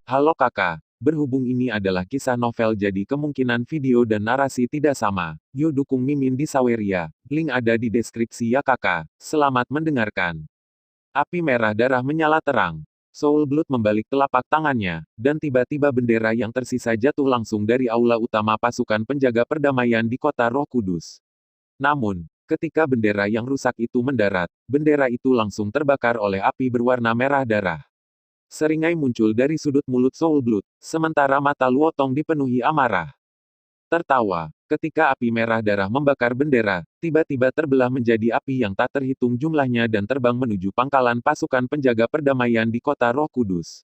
Halo kakak, berhubung ini adalah kisah novel jadi kemungkinan video dan narasi tidak sama. Yuk dukung Mimin di Saweria. Link ada di deskripsi ya kakak. Selamat mendengarkan. Api merah darah menyala terang. Soul Blood membalik telapak tangannya, dan tiba-tiba bendera yang tersisa jatuh langsung dari aula utama pasukan penjaga perdamaian di kota Roh Kudus. Namun, ketika bendera yang rusak itu mendarat, bendera itu langsung terbakar oleh api berwarna merah darah. Seringai muncul dari sudut mulut Soul Blood, sementara mata Luotong dipenuhi amarah. Tertawa, ketika api merah darah membakar bendera, tiba-tiba terbelah menjadi api yang tak terhitung jumlahnya dan terbang menuju pangkalan pasukan penjaga perdamaian di kota Roh Kudus.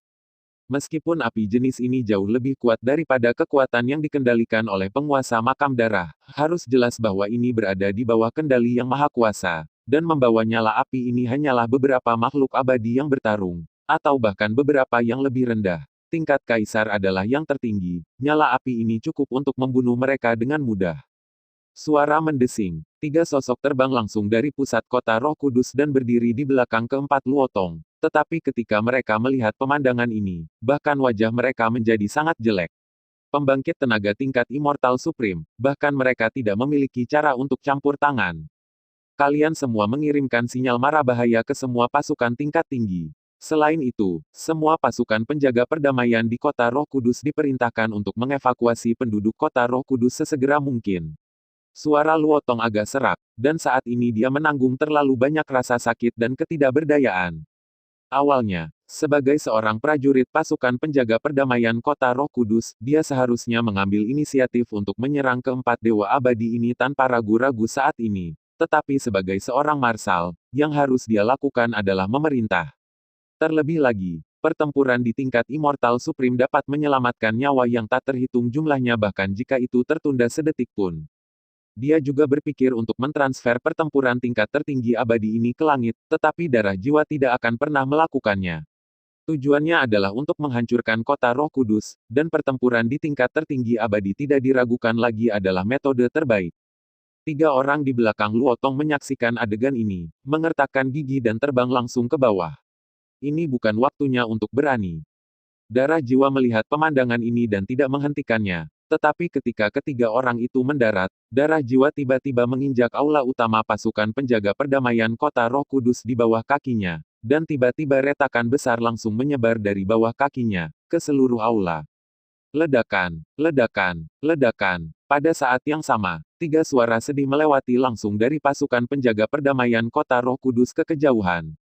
Meskipun api jenis ini jauh lebih kuat daripada kekuatan yang dikendalikan oleh penguasa makam darah, harus jelas bahwa ini berada di bawah kendali yang maha kuasa, dan membawa nyala api ini hanyalah beberapa makhluk abadi yang bertarung, atau bahkan beberapa yang lebih rendah. Tingkat kaisar adalah yang tertinggi, nyala api ini cukup untuk membunuh mereka dengan mudah. Suara mendesing, tiga sosok terbang langsung dari pusat kota Roh Kudus dan berdiri di belakang keempat Luotong. Tetapi ketika mereka melihat pemandangan ini, bahkan wajah mereka menjadi sangat jelek. Pembangkit tenaga tingkat Immortal Supreme, bahkan mereka tidak memiliki cara untuk campur tangan. Kalian semua mengirimkan sinyal mara bahaya ke semua pasukan tingkat tinggi. Selain itu, semua pasukan penjaga perdamaian di kota Roh Kudus diperintahkan untuk mengevakuasi penduduk kota Roh Kudus sesegera mungkin. Suara Luotong agak serak, dan saat ini dia menanggung terlalu banyak rasa sakit dan ketidakberdayaan. Awalnya, sebagai seorang prajurit pasukan penjaga perdamaian kota Roh Kudus, dia seharusnya mengambil inisiatif untuk menyerang keempat dewa abadi ini tanpa ragu-ragu saat ini. Tetapi sebagai seorang marsal, yang harus dia lakukan adalah memerintah. Terlebih lagi, pertempuran di tingkat Immortal Supreme dapat menyelamatkan nyawa yang tak terhitung jumlahnya bahkan jika itu tertunda sedetik pun. Dia juga berpikir untuk mentransfer pertempuran tingkat tertinggi abadi ini ke langit, tetapi darah jiwa tidak akan pernah melakukannya. Tujuannya adalah untuk menghancurkan kota Roh Kudus, dan pertempuran di tingkat tertinggi abadi tidak diragukan lagi adalah metode terbaik. Tiga orang di belakang Luotong menyaksikan adegan ini, mengertakkan gigi dan terbang langsung ke bawah. Ini bukan waktunya untuk berani. Darah jiwa melihat pemandangan ini dan tidak menghentikannya. Tetapi ketika ketiga orang itu mendarat, darah jiwa tiba-tiba menginjak aula utama pasukan penjaga perdamaian kota Roh Kudus di bawah kakinya. Dan tiba-tiba retakan besar langsung menyebar dari bawah kakinya, ke seluruh aula. Ledakan, ledakan, ledakan. Pada saat yang sama, tiga suara sedih melewati langsung dari pasukan penjaga perdamaian kota Roh Kudus ke kejauhan.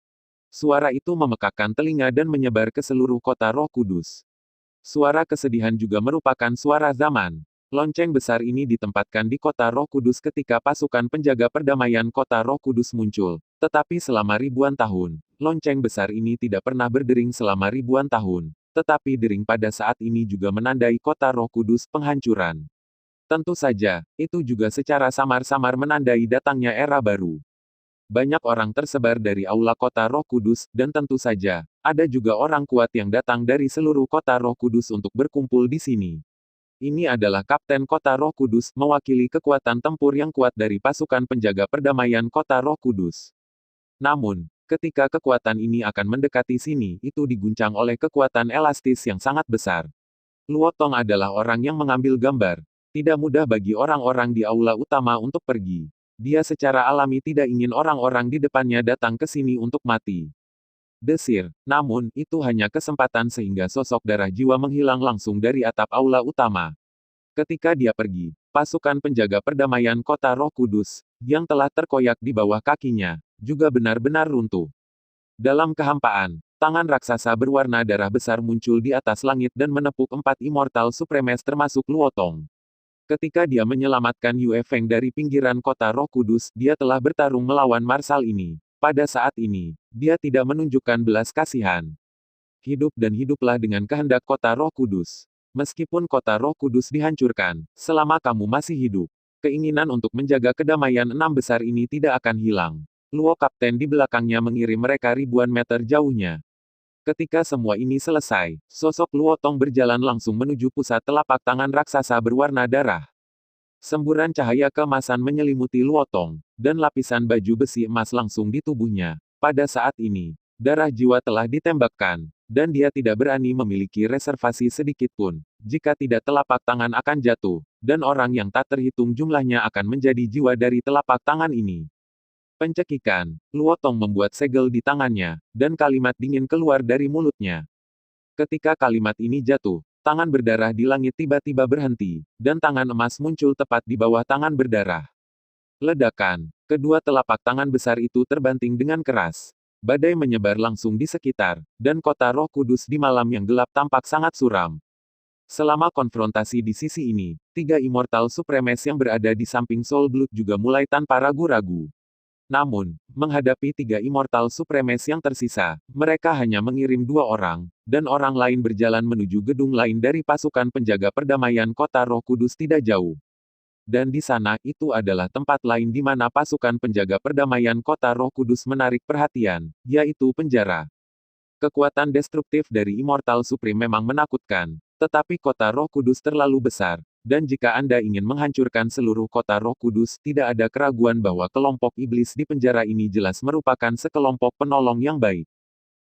Suara itu memekakkan telinga dan menyebar ke seluruh kota Roh Kudus. Suara kesedihan juga merupakan suara zaman. Lonceng besar ini ditempatkan di kota Roh Kudus ketika pasukan penjaga perdamaian kota Roh Kudus muncul. Tetapi selama ribuan tahun, lonceng besar ini tidak pernah berdering selama ribuan tahun. Tetapi dering pada saat ini juga menandai kota Roh Kudus penghancuran. Tentu saja, itu juga secara samar-samar menandai datangnya era baru. Banyak orang tersebar dari aula kota Roh Kudus, dan tentu saja, ada juga orang kuat yang datang dari seluruh kota Roh Kudus untuk berkumpul di sini. Ini adalah Kapten Kota Roh Kudus, mewakili kekuatan tempur yang kuat dari pasukan penjaga perdamaian kota Roh Kudus. Namun, ketika kekuatan ini akan mendekati sini, itu diguncang oleh kekuatan elastis yang sangat besar. Luotong adalah orang yang mengambil gambar. Tidak mudah bagi orang-orang di aula utama untuk pergi. Dia secara alami tidak ingin orang-orang di depannya datang ke sini untuk mati. Desir, namun, itu hanya kesempatan sehingga sosok darah jiwa menghilang langsung dari atap aula utama. Ketika dia pergi, pasukan penjaga perdamaian kota Roh Kudus, yang telah terkoyak di bawah kakinya, juga benar-benar runtuh. Dalam kehampaan, tangan raksasa berwarna darah besar muncul di atas langit dan menepuk empat Immortal Supremes termasuk Luotong. Ketika dia menyelamatkan Yue Feng dari pinggiran kota Roh Kudus, dia telah bertarung melawan Marsal ini. Pada saat ini, dia tidak menunjukkan belas kasihan. Hidup dan hiduplah dengan kehendak kota Roh Kudus. Meskipun kota Roh Kudus dihancurkan, selama kamu masih hidup, keinginan untuk menjaga kedamaian enam besar ini tidak akan hilang. Luo Kapten di belakangnya mengirim mereka ribuan meter jauhnya. Ketika semua ini selesai, sosok Luotong berjalan langsung menuju pusat telapak tangan raksasa berwarna darah. Semburan cahaya keemasan menyelimuti Luotong, dan lapisan baju besi emas langsung di tubuhnya. Pada saat ini, darah jiwa telah ditembakkan, dan dia tidak berani memiliki reservasi sedikit pun. Jika tidak, telapak tangan akan jatuh, dan orang yang tak terhitung jumlahnya akan menjadi jiwa dari telapak tangan ini. Pencekikan, Luotong membuat segel di tangannya, dan kalimat dingin keluar dari mulutnya. Ketika kalimat ini jatuh, tangan berdarah di langit tiba-tiba berhenti, dan tangan emas muncul tepat di bawah tangan berdarah. Ledakan, kedua telapak tangan besar itu terbanting dengan keras. Badai menyebar langsung di sekitar, dan kota Roh Kudus di malam yang gelap tampak sangat suram. Selama konfrontasi di sisi ini, 3 Immortal Supremes yang berada di samping Soul Blood juga mulai tanpa ragu-ragu. Namun, menghadapi 3 Immortal Supremes yang tersisa, mereka hanya mengirim 2 orang, dan orang lain berjalan menuju gedung lain dari pasukan penjaga perdamaian kota Roh Kudus tidak jauh. Dan di sana, itu adalah tempat lain di mana pasukan penjaga perdamaian kota Roh Kudus menarik perhatian, yaitu penjara. Kekuatan destruktif dari Immortal Supreme memang menakutkan, tetapi kota Roh Kudus terlalu besar, dan jika Anda ingin menghancurkan seluruh kota Roh Kudus, tidak ada keraguan bahwa kelompok iblis di penjara ini jelas merupakan sekelompok penolong yang baik.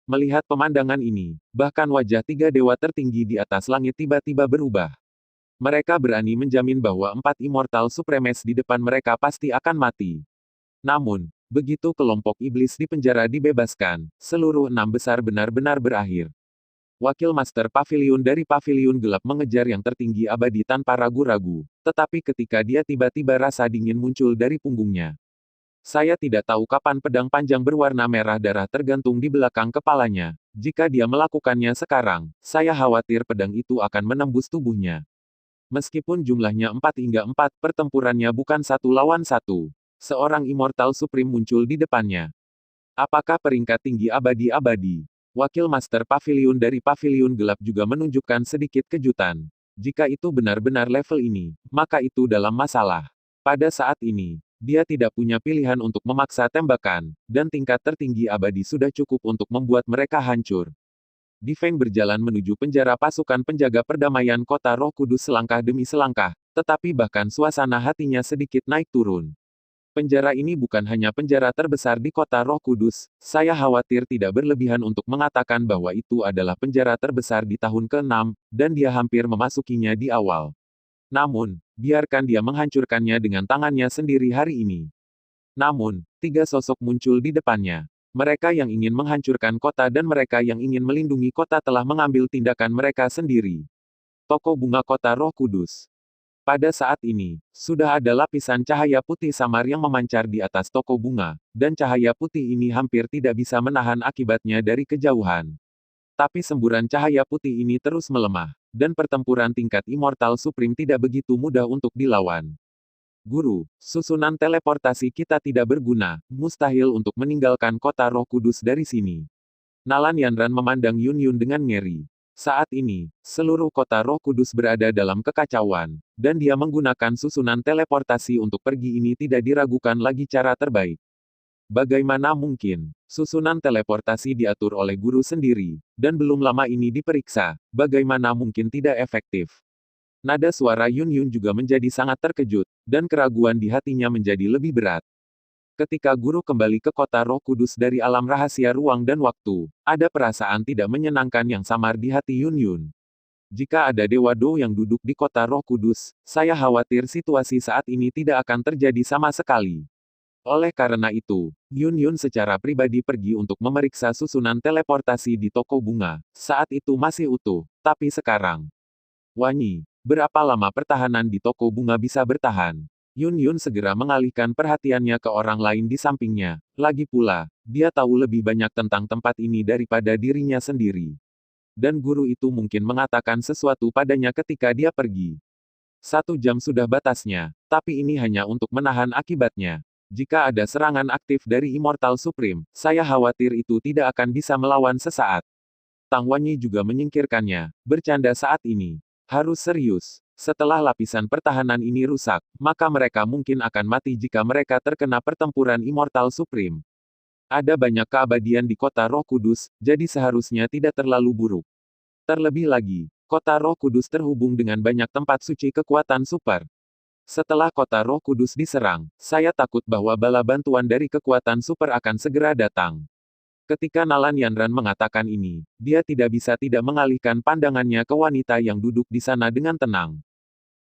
Melihat pemandangan ini, bahkan wajah 3 dewa tertinggi di atas langit tiba-tiba berubah. Mereka berani menjamin bahwa 4 Immortal Supremes di depan mereka pasti akan mati. Namun, begitu kelompok iblis di penjara dibebaskan, seluruh 6 besar benar-benar berakhir. Wakil Master Pavilion dari Pavilion Gelap mengejar yang tertinggi abadi tanpa ragu-ragu, tetapi ketika dia tiba-tiba rasa dingin muncul dari punggungnya. Saya tidak tahu kapan pedang panjang berwarna merah darah tergantung di belakang kepalanya. Jika dia melakukannya sekarang, saya khawatir pedang itu akan menembus tubuhnya. Meskipun jumlahnya 4 hingga 4, pertempurannya bukan 1 lawan 1. Seorang Immortal Supreme muncul di depannya. Apakah peringkat tinggi abadi-abadi? Wakil Master Pavilion dari Pavilion Gelap juga menunjukkan sedikit kejutan. Jika itu benar-benar level ini, maka itu dalam masalah. Pada saat ini, dia tidak punya pilihan untuk memaksa tembakan, dan tingkat tertinggi abadi sudah cukup untuk membuat mereka hancur. Divine berjalan menuju penjara pasukan penjaga perdamaian kota Roh Kudus selangkah demi selangkah, tetapi bahkan suasana hatinya sedikit naik turun. Penjara ini bukan hanya penjara terbesar di kota Roh Kudus, saya khawatir tidak berlebihan untuk mengatakan bahwa itu adalah penjara terbesar di tahun ke-6, dan dia hampir memasukinya di awal. Namun, biarkan dia menghancurkannya dengan tangannya sendiri hari ini. Namun, 3 sosok muncul di depannya. Mereka yang ingin menghancurkan kota dan mereka yang ingin melindungi kota telah mengambil tindakan mereka sendiri. Toko bunga kota Roh Kudus. Pada saat ini, sudah ada lapisan cahaya putih samar yang memancar di atas toko bunga, dan cahaya putih ini hampir tidak bisa menahan akibatnya dari kejauhan. Tapi semburan cahaya putih ini terus melemah, dan pertempuran tingkat Immortal Supreme tidak begitu mudah untuk dilawan. Guru, susunan teleportasi kita tidak berguna, mustahil untuk meninggalkan kota Roh Kudus dari sini. Nalan Yanran memandang Yun Yun dengan ngeri. Saat ini, seluruh kota Roh Kudus berada dalam kekacauan, dan dia menggunakan susunan teleportasi untuk pergi ini tidak diragukan lagi cara terbaik. Bagaimana mungkin? Susunan teleportasi diatur oleh guru sendiri, dan belum lama ini diperiksa, bagaimana mungkin tidak efektif? Nada suara Yun Yun juga menjadi sangat terkejut, dan keraguan di hatinya menjadi lebih berat. Ketika guru kembali ke kota Roh Kudus dari alam rahasia ruang dan waktu, ada perasaan tidak menyenangkan yang samar di hati Yun Yun. Jika ada Dewa Do yang duduk di kota Roh Kudus, saya khawatir situasi saat ini tidak akan terjadi sama sekali. Oleh karena itu, Yun Yun secara pribadi pergi untuk memeriksa susunan teleportasi di toko bunga. Saat itu masih utuh, tapi sekarang. Wanyi, berapa lama pertahanan di toko bunga bisa bertahan? Yun Yun segera mengalihkan perhatiannya ke orang lain di sampingnya. Lagi pula, dia tahu lebih banyak tentang tempat ini daripada dirinya sendiri. Dan guru itu mungkin mengatakan sesuatu padanya ketika dia pergi. 1 jam sudah batasnya, tapi ini hanya untuk menahan akibatnya. Jika ada serangan aktif dari Immortal Supreme, saya khawatir itu tidak akan bisa melawan sesaat. Tang Wanyi juga menyingkirkannya, bercanda saat ini. Harus serius. Setelah lapisan pertahanan ini rusak, maka mereka mungkin akan mati jika mereka terkena pertempuran Immortal Supreme. Ada banyak keabadian di kota Roh Kudus, jadi seharusnya tidak terlalu buruk. Terlebih lagi, kota Roh Kudus terhubung dengan banyak tempat suci kekuatan super. Setelah kota Roh Kudus diserang, saya takut bahwa bala bantuan dari kekuatan super akan segera datang. Ketika Nalan Yanran mengatakan ini, dia tidak bisa tidak mengalihkan pandangannya ke wanita yang duduk di sana dengan tenang.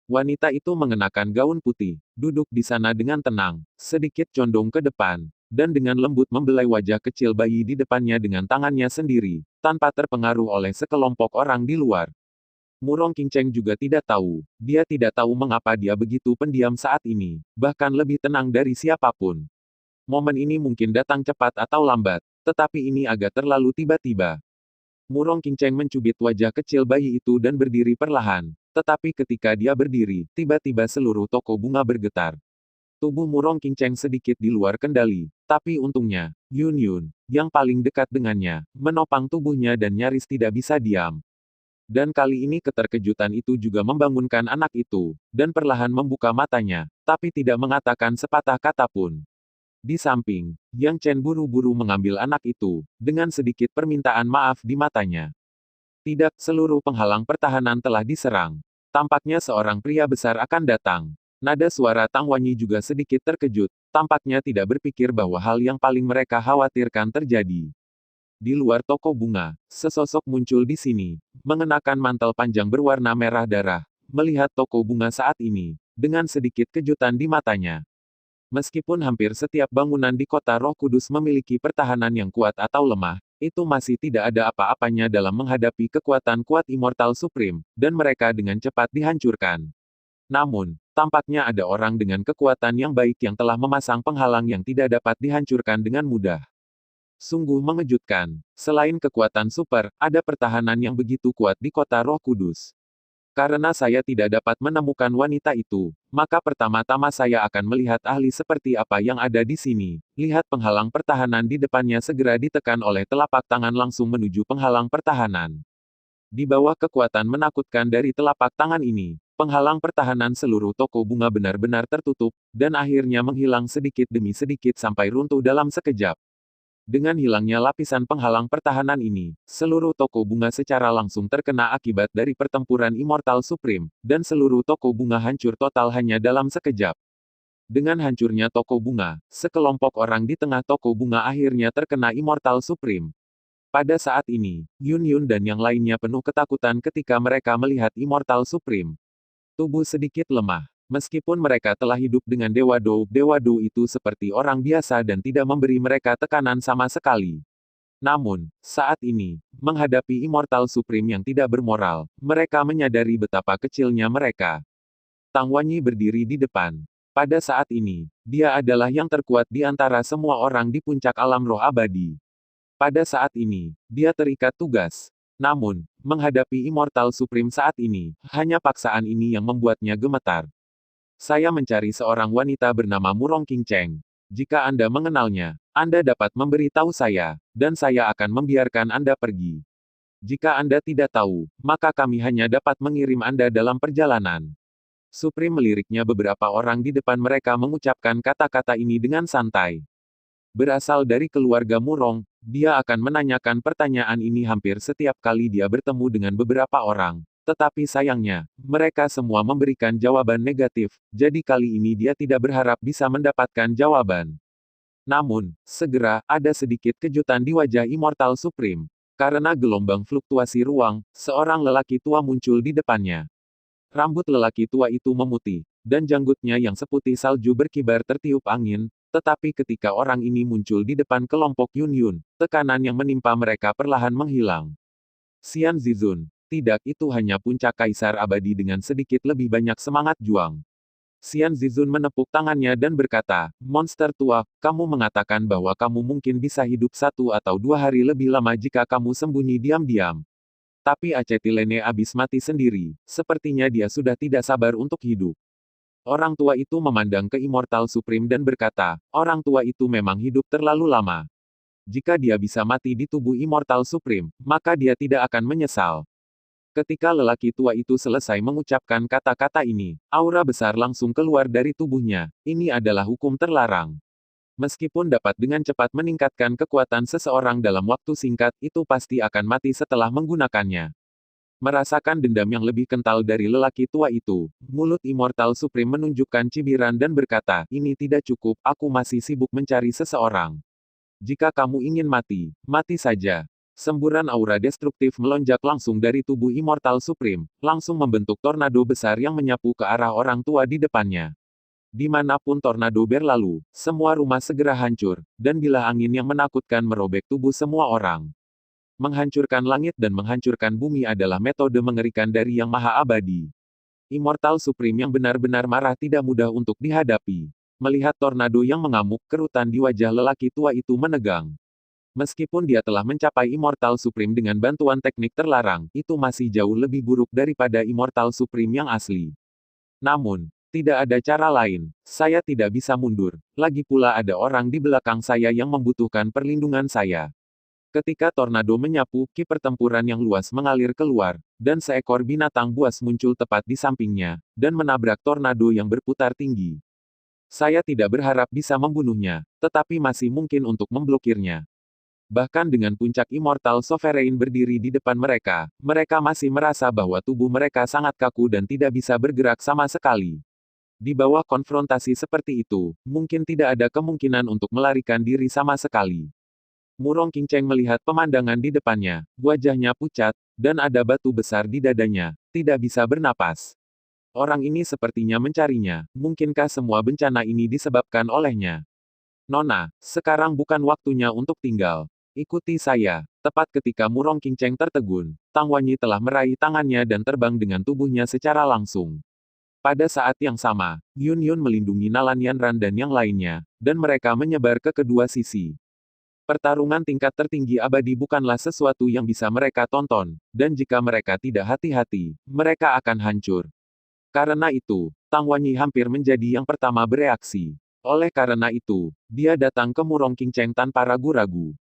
Wanita itu mengenakan gaun putih, duduk di sana dengan tenang, sedikit condong ke depan, dan dengan lembut membelai wajah kecil bayi di depannya dengan tangannya sendiri, tanpa terpengaruh oleh sekelompok orang di luar. Murong Qingcheng juga tidak tahu. Dia tidak tahu mengapa dia begitu pendiam saat ini, bahkan lebih tenang dari siapapun. Momen ini mungkin datang cepat atau lambat, tetapi ini agak terlalu tiba-tiba. Murong Qingcheng mencubit wajah kecil bayi itu dan berdiri perlahan. Tetapi ketika dia berdiri, tiba-tiba seluruh toko bunga bergetar. Tubuh Murong Qingcheng sedikit di luar kendali, tapi untungnya, Yun Yun, yang paling dekat dengannya, menopang tubuhnya dan nyaris tidak bisa diam. Dan kali ini keterkejutan itu juga membangunkan anak itu, dan perlahan membuka matanya, tapi tidak mengatakan sepatah kata pun. Di samping, Yang Chen buru-buru mengambil anak itu, dengan sedikit permintaan maaf di matanya. Tidak, seluruh penghalang pertahanan telah diserang. Tampaknya seorang pria besar akan datang. Nada suara Tang Wanyi juga sedikit terkejut, tampaknya tidak berpikir bahwa hal yang paling mereka khawatirkan terjadi. Di luar toko bunga, sesosok muncul di sini, mengenakan mantel panjang berwarna merah darah, melihat toko bunga saat ini, dengan sedikit kejutan di matanya. Meskipun hampir setiap bangunan di kota Roh Kudus memiliki pertahanan yang kuat atau lemah, itu masih tidak ada apa-apanya dalam menghadapi kekuatan kuat Immortal Supreme, dan mereka dengan cepat dihancurkan. Namun, tampaknya ada orang dengan kekuatan yang baik yang telah memasang penghalang yang tidak dapat dihancurkan dengan mudah. Sungguh mengejutkan. Selain kekuatan super, ada pertahanan yang begitu kuat di kota Roh Kudus. Karena saya tidak dapat menemukan wanita itu, maka pertama-tama saya akan melihat ahli seperti apa yang ada di sini. Lihat penghalang pertahanan di depannya segera ditekan oleh telapak tangan langsung menuju penghalang pertahanan. Di bawah kekuatan menakutkan dari telapak tangan ini, penghalang pertahanan seluruh toko bunga benar-benar tertutup, dan akhirnya menghilang sedikit demi sedikit sampai runtuh dalam sekejap. Dengan hilangnya lapisan penghalang pertahanan ini, seluruh toko bunga secara langsung terkena akibat dari pertempuran Immortal Supreme, dan seluruh toko bunga hancur total hanya dalam sekejap. Dengan hancurnya toko bunga, sekelompok orang di tengah toko bunga akhirnya terkena Immortal Supreme. Pada saat ini, Yun Yun dan yang lainnya penuh ketakutan ketika mereka melihat Immortal Supreme. Tubuh sedikit lemah. Meskipun mereka telah hidup dengan Dewa Dou itu seperti orang biasa dan tidak memberi mereka tekanan sama sekali. Namun, saat ini, menghadapi Immortal Supreme yang tidak bermoral, mereka menyadari betapa kecilnya mereka. Tang Wanyi berdiri di depan. Pada saat ini, dia adalah yang terkuat di antara semua orang di puncak alam roh abadi. Pada saat ini, dia terikat tugas. Namun, menghadapi Immortal Supreme saat ini, hanya paksaan ini yang membuatnya gemetar. Saya mencari seorang wanita bernama Murong Qingcheng. Jika Anda mengenalnya, Anda dapat memberi tahu saya, dan saya akan membiarkan Anda pergi. Jika Anda tidak tahu, maka kami hanya dapat mengirim Anda dalam perjalanan. Supreme meliriknya beberapa orang di depan mereka mengucapkan kata-kata ini dengan santai. Berasal dari keluarga Murong, dia akan menanyakan pertanyaan ini hampir setiap kali dia bertemu dengan beberapa orang. Tetapi sayangnya, mereka semua memberikan jawaban negatif, jadi kali ini dia tidak berharap bisa mendapatkan jawaban. Namun, segera, ada sedikit kejutan di wajah Immortal Supreme. Karena gelombang fluktuasi ruang, seorang lelaki tua muncul di depannya. Rambut lelaki tua itu memutih, dan janggutnya yang seputih salju berkibar tertiup angin, tetapi ketika orang ini muncul di depan kelompok Yun Yun, tekanan yang menimpa mereka perlahan menghilang. Xian Zizun. Tidak, itu hanya puncak kaisar abadi dengan sedikit lebih banyak semangat juang. Xian Zizun menepuk tangannya dan berkata, monster tua, kamu mengatakan bahwa kamu mungkin bisa hidup 1 atau 2 hari lebih lama jika kamu sembunyi diam-diam. Tapi Acetilene habis mati sendiri, sepertinya dia sudah tidak sabar untuk hidup. Orang tua itu memandang ke Immortal Supreme dan berkata, orang tua itu memang hidup terlalu lama. Jika dia bisa mati di tubuh Immortal Supreme, maka dia tidak akan menyesal. Ketika lelaki tua itu selesai mengucapkan kata-kata ini, aura besar langsung keluar dari tubuhnya. Ini adalah hukum terlarang. Meskipun dapat dengan cepat meningkatkan kekuatan seseorang dalam waktu singkat, itu pasti akan mati setelah menggunakannya. Merasakan dendam yang lebih kental dari lelaki tua itu, mulut Immortal Supreme menunjukkan cibiran dan berkata, ini tidak cukup, aku masih sibuk mencari seseorang. Jika kamu ingin mati, mati saja. Semburan aura destruktif melonjak langsung dari tubuh Immortal Supreme, langsung membentuk tornado besar yang menyapu ke arah orang tua di depannya. Dimanapun tornado berlalu, semua rumah segera hancur, dan bilah angin yang menakutkan merobek tubuh semua orang. Menghancurkan langit dan menghancurkan bumi adalah metode mengerikan dari Yang Maha Abadi. Immortal Supreme yang benar-benar marah tidak mudah untuk dihadapi. Melihat tornado yang mengamuk, kerutan di wajah lelaki tua itu menegang. Meskipun dia telah mencapai Immortal Supreme dengan bantuan teknik terlarang, itu masih jauh lebih buruk daripada Immortal Supreme yang asli. Namun, tidak ada cara lain. Saya tidak bisa mundur. Lagi pula ada orang di belakang saya yang membutuhkan perlindungan saya. Ketika tornado menyapu, ki pertempuran yang luas mengalir keluar, dan seekor binatang buas muncul tepat di sampingnya, dan menabrak tornado yang berputar tinggi. Saya tidak berharap bisa membunuhnya, tetapi masih mungkin untuk memblokirnya. Bahkan dengan puncak Immortal Sovereign berdiri di depan mereka, mereka masih merasa bahwa tubuh mereka sangat kaku dan tidak bisa bergerak sama sekali. Di bawah konfrontasi seperti itu, mungkin tidak ada kemungkinan untuk melarikan diri sama sekali. Murong Qingcheng melihat pemandangan di depannya, wajahnya pucat, dan ada batu besar di dadanya, tidak bisa bernapas. Orang ini sepertinya mencarinya, mungkinkah semua bencana ini disebabkan olehnya? Nona, sekarang bukan waktunya untuk tinggal. Ikuti saya. Tepat ketika Murong Qingcheng tertegun, Tang Wanyi telah meraih tangannya dan terbang dengan tubuhnya secara langsung. Pada saat yang sama, Yun Yun melindungi Nalan Yanran dan yang lainnya, dan mereka menyebar ke kedua sisi. Pertarungan tingkat tertinggi abadi bukanlah sesuatu yang bisa mereka tonton, dan jika mereka tidak hati-hati, mereka akan hancur. Karena itu, Tang Wanyi hampir menjadi yang pertama bereaksi. Oleh karena itu, dia datang ke Murong Qingcheng tanpa ragu-ragu.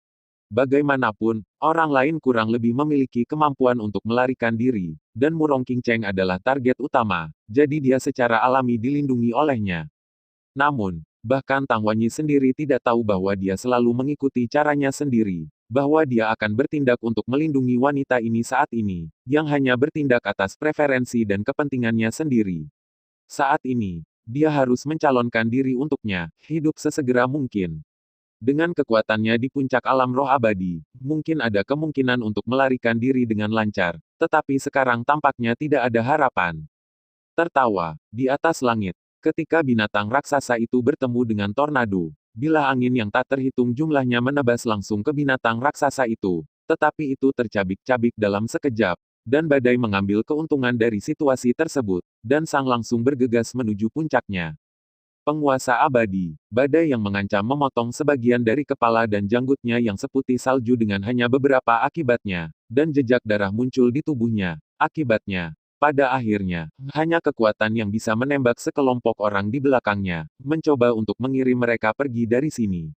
Bagaimanapun, orang lain kurang lebih memiliki kemampuan untuk melarikan diri, dan Murong Qingcheng adalah target utama, jadi dia secara alami dilindungi olehnya. Namun, bahkan Tang Wanyi sendiri tidak tahu bahwa dia selalu mengikuti caranya sendiri, bahwa dia akan bertindak untuk melindungi wanita ini saat ini, yang hanya bertindak atas preferensi dan kepentingannya sendiri. Saat ini, dia harus mencalonkan diri untuknya, hidup sesegera mungkin. Dengan kekuatannya di puncak alam roh abadi, mungkin ada kemungkinan untuk melarikan diri dengan lancar, tetapi sekarang tampaknya tidak ada harapan. Tertawa, di atas langit. Ketika binatang raksasa itu bertemu dengan tornado, bilah angin yang tak terhitung jumlahnya menebas langsung ke binatang raksasa itu, tetapi itu tercabik-cabik dalam sekejap, dan badai mengambil keuntungan dari situasi tersebut, dan sang langsung bergegas menuju puncaknya. Penguasa abadi, badai yang mengancam memotong sebagian dari kepala dan janggutnya yang seputih salju dengan hanya beberapa akibatnya, dan jejak darah muncul di tubuhnya. Akibatnya, pada akhirnya, hanya kekuatan yang bisa menembak sekelompok orang di belakangnya, mencoba untuk mengirim mereka pergi dari sini.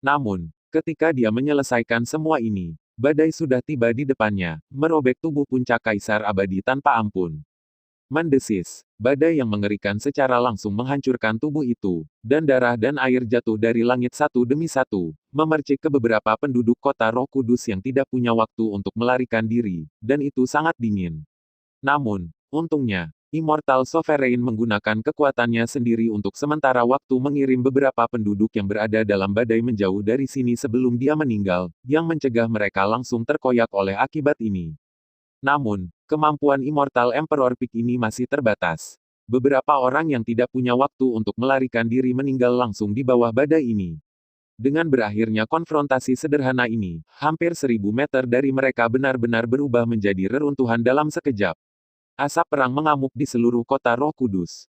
Namun, ketika dia menyelesaikan semua ini, badai sudah tiba di depannya, merobek tubuh puncak kaisar abadi tanpa ampun. Mendesis, badai yang mengerikan secara langsung menghancurkan tubuh itu, dan darah dan air jatuh dari langit satu demi satu, memercik ke beberapa penduduk kota Roh Kudus yang tidak punya waktu untuk melarikan diri, dan itu sangat dingin. Namun, untungnya, Immortal Sovereign menggunakan kekuatannya sendiri untuk sementara waktu mengirim beberapa penduduk yang berada dalam badai menjauh dari sini sebelum dia meninggal, yang mencegah mereka langsung terkoyak oleh akibat ini. Namun, kemampuan Immortal Emperor Peak ini masih terbatas. Beberapa orang yang tidak punya waktu untuk melarikan diri meninggal langsung di bawah badai ini. Dengan berakhirnya konfrontasi sederhana ini, hampir 1000 meter dari mereka benar-benar berubah menjadi reruntuhan dalam sekejap. Asap perang mengamuk di seluruh kota Roh Kudus.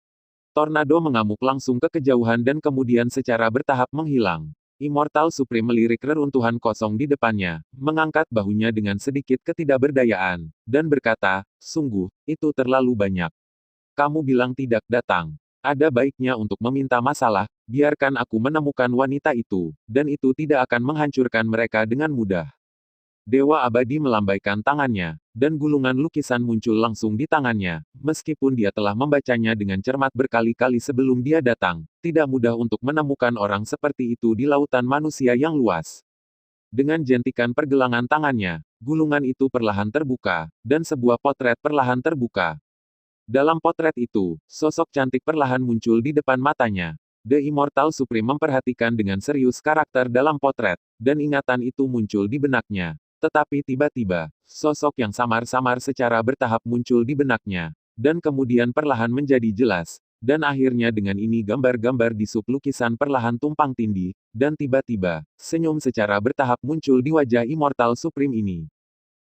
Tornado mengamuk langsung ke kejauhan dan kemudian secara bertahap menghilang. Immortal Supreme melirik reruntuhan kosong di depannya, mengangkat bahunya dengan sedikit ketidakberdayaan, dan berkata, "Sungguh, itu terlalu banyak. Kamu bilang tidak datang. Ada baiknya untuk meminta masalah, biarkan aku menemukan wanita itu, dan itu tidak akan menghancurkan mereka dengan mudah." Dewa abadi melambaikan tangannya, dan gulungan lukisan muncul langsung di tangannya. Meskipun dia telah membacanya dengan cermat berkali-kali sebelum dia datang, tidak mudah untuk menemukan orang seperti itu di lautan manusia yang luas. Dengan jentikan pergelangan tangannya, gulungan itu perlahan terbuka, dan sebuah potret perlahan terbuka. Dalam potret itu, sosok cantik perlahan muncul di depan matanya. The Immortal Supreme memperhatikan dengan serius karakter dalam potret, dan ingatan itu muncul di benaknya. Tetapi tiba-tiba, sosok yang samar-samar secara bertahap muncul di benaknya, dan kemudian perlahan menjadi jelas. Dan akhirnya dengan ini gambar-gambar di sublukisan perlahan tumpang tindih, dan tiba-tiba, senyum secara bertahap muncul di wajah Immortal Supreme ini.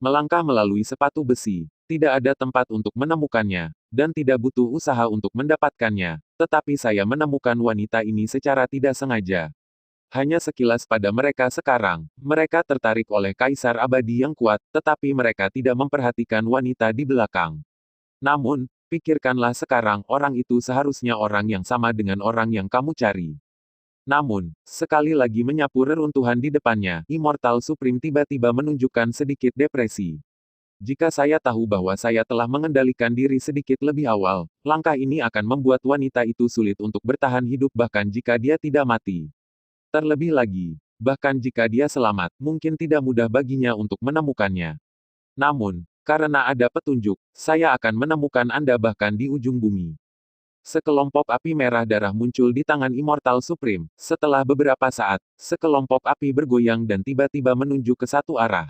Melangkah melalui sepatu besi, tidak ada tempat untuk menemukannya, dan tidak butuh usaha untuk mendapatkannya, tetapi saya menemukan wanita ini secara tidak sengaja. Hanya sekilas pada mereka sekarang, mereka tertarik oleh Kaisar Abadi yang kuat, tetapi mereka tidak memperhatikan wanita di belakang. Namun, pikirkanlah sekarang orang itu seharusnya orang yang sama dengan orang yang kamu cari. Namun, sekali lagi menyapu reruntuhan di depannya, Immortal Supreme tiba-tiba menunjukkan sedikit depresi. Jika saya tahu bahwa saya telah mengendalikan diri sedikit lebih awal, langkah ini akan membuat wanita itu sulit untuk bertahan hidup bahkan jika dia tidak mati. Terlebih lagi, bahkan jika dia selamat, mungkin tidak mudah baginya untuk menemukannya. Namun, karena ada petunjuk, saya akan menemukan Anda bahkan di ujung bumi. Sekelompok api merah darah muncul di tangan Immortal Supreme. Setelah beberapa saat, sekelompok api bergoyang dan tiba-tiba menunjuk ke satu arah.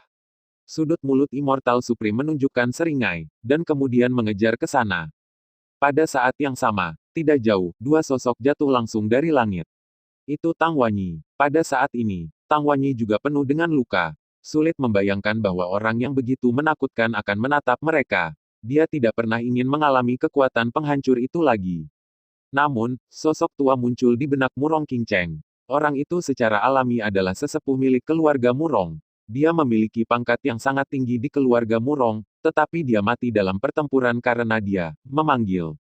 Sudut mulut Immortal Supreme menunjukkan seringai, dan kemudian mengejar ke sana. Pada saat yang sama, tidak jauh, dua sosok jatuh langsung dari langit. Itu Tang Wanyi. Pada saat ini, Tang Wanyi juga penuh dengan luka. Sulit membayangkan bahwa orang yang begitu menakutkan akan menatap mereka. Dia tidak pernah ingin mengalami kekuatan penghancur itu lagi. Namun, sosok tua muncul di benak Murong Qingcheng. Orang itu secara alami adalah sesepuh milik keluarga Murong. Dia memiliki pangkat yang sangat tinggi di keluarga Murong, tetapi dia mati dalam pertempuran karena dia memanggil.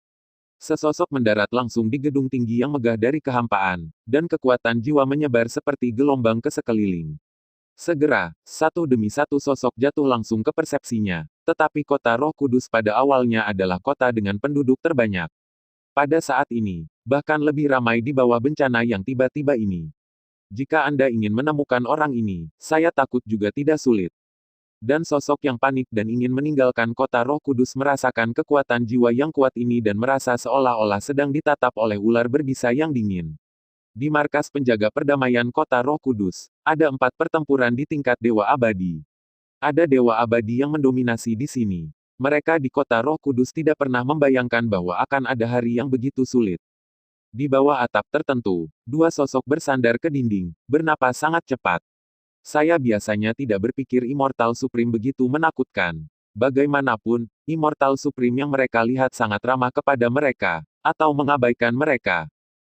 Sesosok mendarat langsung di gedung tinggi yang megah dari kehampaan, dan kekuatan jiwa menyebar seperti gelombang ke sekeliling. Segera, satu demi satu sosok jatuh langsung ke persepsinya, tetapi kota Roh Kudus pada awalnya adalah kota dengan penduduk terbanyak. Pada saat ini, bahkan lebih ramai di bawah bencana yang tiba-tiba ini. Jika Anda ingin menemukan orang ini, saya takut juga tidak sulit. Dan sosok yang panik dan ingin meninggalkan kota Roh Kudus merasakan kekuatan jiwa yang kuat ini dan merasa seolah-olah sedang ditatap oleh ular berbisa yang dingin. Di markas penjaga perdamaian kota Roh Kudus, ada 4 pertempuran di tingkat Dewa Abadi. Ada Dewa Abadi yang mendominasi di sini. Mereka di kota Roh Kudus tidak pernah membayangkan bahwa akan ada hari yang begitu sulit. Di bawah atap tertentu, dua sosok bersandar ke dinding, bernapas sangat cepat. Saya biasanya tidak berpikir Immortal Supreme begitu menakutkan. Bagaimanapun, Immortal Supreme yang mereka lihat sangat ramah kepada mereka, atau mengabaikan mereka.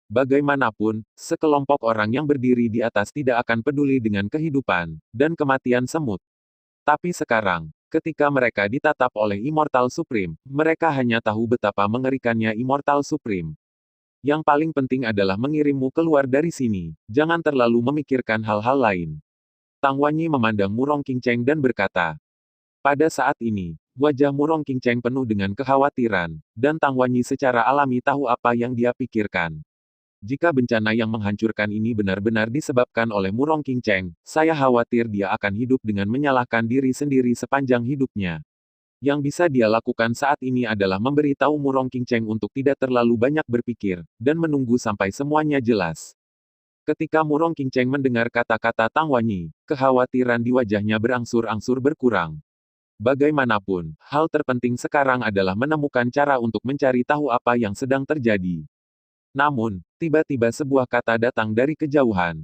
Bagaimanapun, sekelompok orang yang berdiri di atas tidak akan peduli dengan kehidupan dan kematian semut. Tapi sekarang, ketika mereka ditatap oleh Immortal Supreme, mereka hanya tahu betapa mengerikannya Immortal Supreme. Yang paling penting adalah mengirimmu keluar dari sini. Jangan terlalu memikirkan hal-hal lain. Tang Wanyi memandang Murong Qingcheng dan berkata. Pada saat ini, wajah Murong Qingcheng penuh dengan kekhawatiran, dan Tang Wanyi secara alami tahu apa yang dia pikirkan. Jika bencana yang menghancurkan ini benar-benar disebabkan oleh Murong Qingcheng, saya khawatir dia akan hidup dengan menyalahkan diri sendiri sepanjang hidupnya. Yang bisa dia lakukan saat ini adalah memberitahu Murong Qingcheng untuk tidak terlalu banyak berpikir, dan menunggu sampai semuanya jelas. Ketika Murong Qingcheng mendengar kata-kata Tang Wanyi, kekhawatiran di wajahnya berangsur-angsur berkurang. Bagaimanapun, hal terpenting sekarang adalah menemukan cara untuk mencari tahu apa yang sedang terjadi. Namun, tiba-tiba sebuah kata datang dari kejauhan.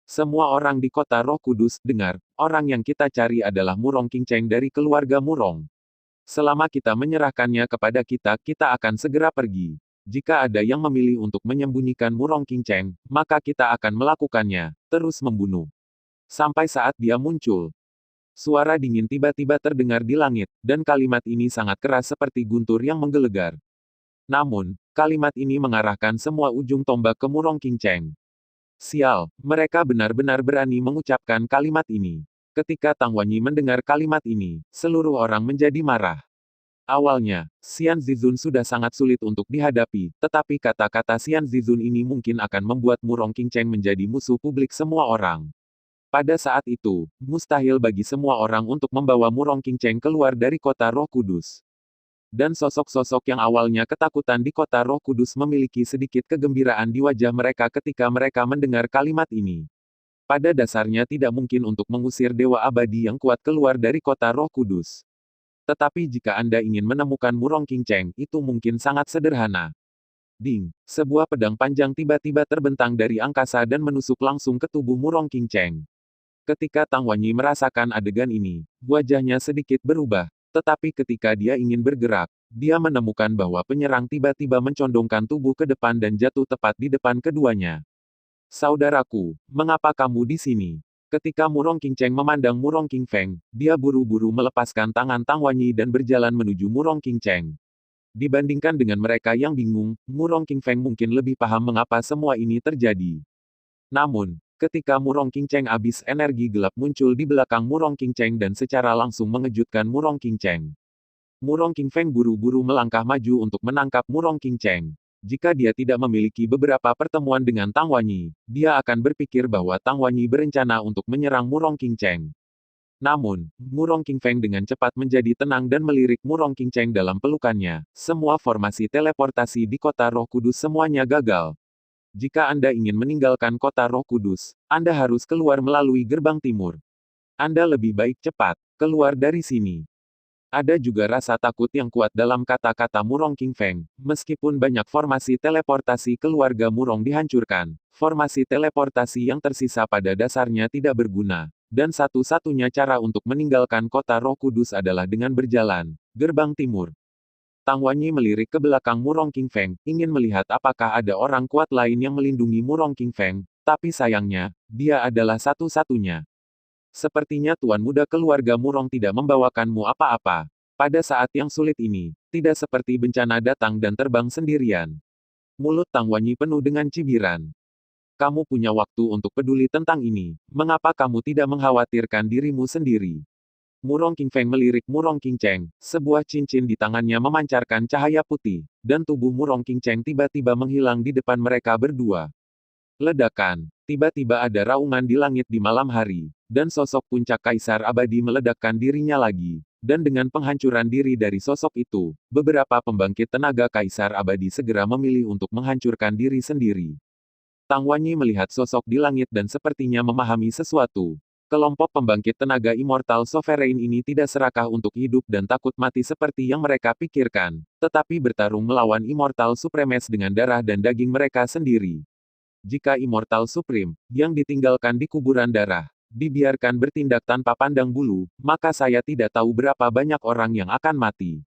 Semua orang di kota Roh Kudus, dengar, orang yang kita cari adalah Murong Qingcheng dari keluarga Murong. Selama kita menyerahkannya kepada kita, kita akan segera pergi. Jika ada yang memilih untuk menyembunyikan Murong Qingcheng, maka kita akan melakukannya, terus membunuh. Sampai saat dia muncul. Suara dingin tiba-tiba terdengar di langit, dan kalimat ini sangat keras seperti guntur yang menggelegar. Namun, kalimat ini mengarahkan semua ujung tombak ke Murong Qingcheng. Sial, mereka benar-benar berani mengucapkan kalimat ini. Ketika Tang Wanyi mendengar kalimat ini, seluruh orang menjadi marah. Awalnya, Xian Zizun sudah sangat sulit untuk dihadapi, tetapi kata-kata Xian Zizun ini mungkin akan membuat Murong Qingcheng menjadi musuh publik semua orang. Pada saat itu, mustahil bagi semua orang untuk membawa Murong Qingcheng keluar dari kota Roh Kudus. Dan sosok-sosok yang awalnya ketakutan di kota Roh Kudus memiliki sedikit kegembiraan di wajah mereka ketika mereka mendengar kalimat ini. Pada dasarnya tidak mungkin untuk mengusir Dewa Abadi yang kuat keluar dari kota Roh Kudus. Tetapi jika Anda ingin menemukan Murong Qingcheng, itu mungkin sangat sederhana. Ding! Sebuah pedang panjang tiba-tiba terbentang dari angkasa dan menusuk langsung ke tubuh Murong Qingcheng. Ketika Tang Wanyi merasakan adegan ini, wajahnya sedikit berubah. Tetapi ketika dia ingin bergerak, dia menemukan bahwa penyerang tiba-tiba mencondongkan tubuh ke depan dan jatuh tepat di depan keduanya. Saudaraku, mengapa kamu di sini? Ketika Murong Qingcheng memandang Murong Qingfeng, dia buru-buru melepaskan tangan Tang Wanyi dan berjalan menuju Murong Qingcheng. Dibandingkan dengan mereka yang bingung, Murong Qingfeng mungkin lebih paham mengapa semua ini terjadi. Namun, ketika Murong Qingcheng habis energi gelap muncul di belakang Murong Qingcheng dan secara langsung mengejutkan Murong Qingcheng. Murong Qingfeng buru-buru melangkah maju untuk menangkap Murong Qingcheng. Jika dia tidak memiliki beberapa pertemuan dengan Tang Wanyi, dia akan berpikir bahwa Tang Wanyi berencana untuk menyerang Murong Qingcheng. Namun, Murong Qingfeng dengan cepat menjadi tenang dan melirik Murong Qingcheng dalam pelukannya. Semua formasi teleportasi di kota Roh Kudus semuanya gagal. Jika Anda ingin meninggalkan kota Roh Kudus, Anda harus keluar melalui gerbang timur. Anda lebih baik cepat keluar dari sini. Ada juga rasa takut yang kuat dalam kata-kata Murong Qingfeng. Meskipun banyak formasi teleportasi keluarga Murong dihancurkan, formasi teleportasi yang tersisa pada dasarnya tidak berguna. Dan satu-satunya cara untuk meninggalkan kota Roh Kudus adalah dengan berjalan. Gerbang Timur. Tang Wanyi melirik ke belakang Murong Qingfeng, ingin melihat apakah ada orang kuat lain yang melindungi Murong Qingfeng, tapi sayangnya, dia adalah satu-satunya. Sepertinya Tuan Muda keluarga Murong tidak membawakanmu apa-apa. Pada saat yang sulit ini, tidak seperti bencana datang dan terbang sendirian. Mulut Tang Wanyi penuh dengan cibiran. Kamu punya waktu untuk peduli tentang ini. Mengapa kamu tidak mengkhawatirkan dirimu sendiri? Murong Qingfeng melirik Murong Qingcheng. Sebuah cincin di tangannya memancarkan cahaya putih, dan tubuh Murong Qingcheng tiba-tiba menghilang di depan mereka berdua. Ledakan. Tiba-tiba ada raungan di langit di malam hari, dan sosok puncak Kaisar Abadi meledakkan dirinya lagi. Dan dengan penghancuran diri dari sosok itu, beberapa pembangkit tenaga Kaisar Abadi segera memilih untuk menghancurkan diri sendiri. Tang Wanyi melihat sosok di langit dan sepertinya memahami sesuatu. Kelompok pembangkit tenaga Immortal Sovereign ini tidak serakah untuk hidup dan takut mati seperti yang mereka pikirkan, tetapi bertarung melawan Immortal Supremes dengan darah dan daging mereka sendiri. Jika Immortal Supreme, yang ditinggalkan di kuburan darah, dibiarkan bertindak tanpa pandang bulu, maka saya tidak tahu berapa banyak orang yang akan mati.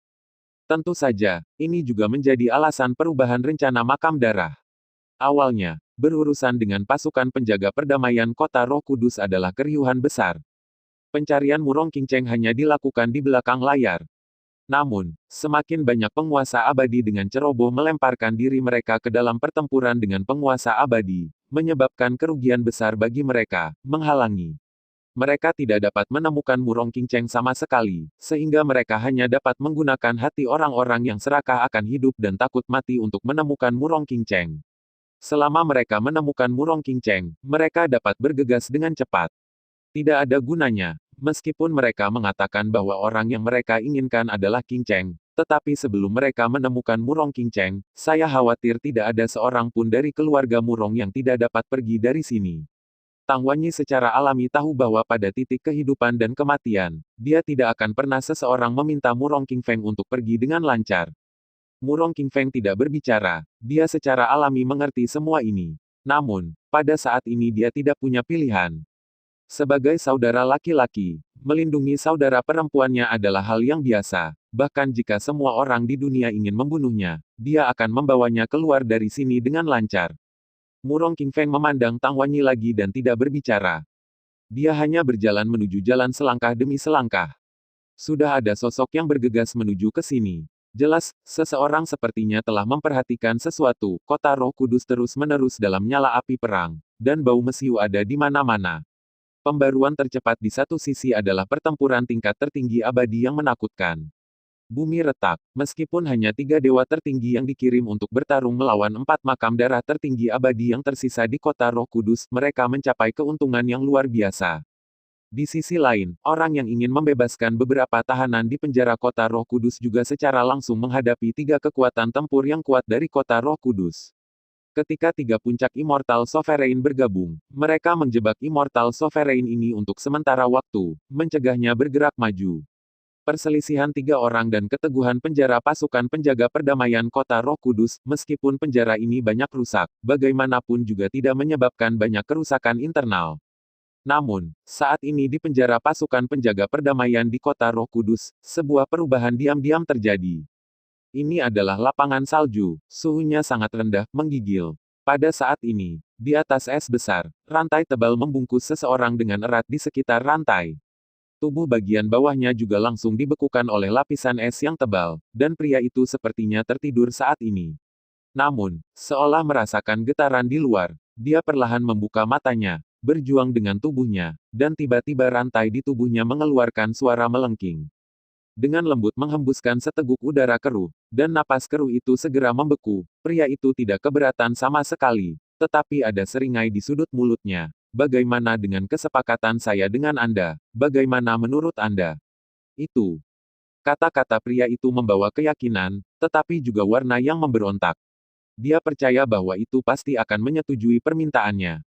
Tentu saja, ini juga menjadi alasan perubahan rencana makam darah. Awalnya, berurusan dengan pasukan penjaga perdamaian kota Roh Kudus adalah keriuhan besar. Pencarian Murong Qingcheng hanya dilakukan di belakang layar. Namun, semakin banyak penguasa abadi dengan ceroboh melemparkan diri mereka ke dalam pertempuran dengan penguasa abadi, menyebabkan kerugian besar bagi mereka, menghalangi. Mereka tidak dapat menemukan Murong Qingcheng sama sekali, sehingga mereka hanya dapat menggunakan hati orang-orang yang serakah akan hidup dan takut mati untuk menemukan Murong Qingcheng. Selama mereka menemukan Murong Qingcheng, mereka dapat bergegas dengan cepat. Tidak ada gunanya, meskipun mereka mengatakan bahwa orang yang mereka inginkan adalah Qingcheng, tetapi sebelum mereka menemukan Murong Qingcheng, saya khawatir tidak ada seorang pun dari keluarga Murong yang tidak dapat pergi dari sini. Tang Wanyi secara alami tahu bahwa pada titik kehidupan dan kematian, dia tidak akan pernah seseorang meminta Murong Qingfeng untuk pergi dengan lancar. Murong Qingfeng tidak berbicara, dia secara alami mengerti semua ini. Namun, pada saat ini dia tidak punya pilihan. Sebagai saudara laki-laki, melindungi saudara perempuannya adalah hal yang biasa. Bahkan jika semua orang di dunia ingin membunuhnya, dia akan membawanya keluar dari sini dengan lancar. Murong Qingfeng memandang Tang Wanyi lagi dan tidak berbicara. Dia hanya berjalan menuju jalan selangkah demi selangkah. Sudah ada sosok yang bergegas menuju ke sini. Jelas, seseorang sepertinya telah memperhatikan sesuatu. Kota Roh Kudus terus-menerus dalam nyala api perang, dan bau mesiu ada di mana-mana. Pembaruan tercepat di satu sisi adalah pertempuran tingkat tertinggi abadi yang menakutkan. Bumi retak, meskipun hanya 3 dewa tertinggi yang dikirim untuk bertarung melawan 4 makam darah tertinggi abadi yang tersisa di kota Roh Kudus, mereka mencapai keuntungan yang luar biasa. Di sisi lain, orang yang ingin membebaskan beberapa tahanan di penjara kota Roh Kudus juga secara langsung menghadapi 3 kekuatan tempur yang kuat dari kota Roh Kudus. Ketika 3 puncak Immortal Sovereign bergabung, mereka menjebak Immortal Sovereign ini untuk sementara waktu, mencegahnya bergerak maju. Perselisihan 3 orang dan keteguhan penjara pasukan penjaga perdamaian kota Roh Kudus, meskipun penjara ini banyak rusak, bagaimanapun juga tidak menyebabkan banyak kerusakan internal. Namun, saat ini di penjara pasukan penjaga perdamaian di kota Roh Kudus, sebuah perubahan diam-diam terjadi. Ini adalah lapangan salju, suhunya sangat rendah, menggigil. Pada saat ini, di atas es besar, rantai tebal membungkus seseorang dengan erat di sekitar rantai. Tubuh bagian bawahnya juga langsung dibekukan oleh lapisan es yang tebal, dan pria itu sepertinya tertidur saat ini. Namun, seolah merasakan getaran di luar, dia perlahan membuka matanya, berjuang dengan tubuhnya, dan tiba-tiba rantai di tubuhnya mengeluarkan suara melengking. Dengan lembut menghembuskan seteguk udara keruh, dan napas keruh itu segera membeku, pria itu tidak keberatan sama sekali, tetapi ada seringai di sudut mulutnya. Bagaimana dengan kesepakatan saya dengan Anda? Bagaimana menurut Anda? Itu. Kata-kata pria itu membawa keyakinan, tetapi juga warna yang memberontak. Dia percaya bahwa itu pasti akan menyetujui permintaannya.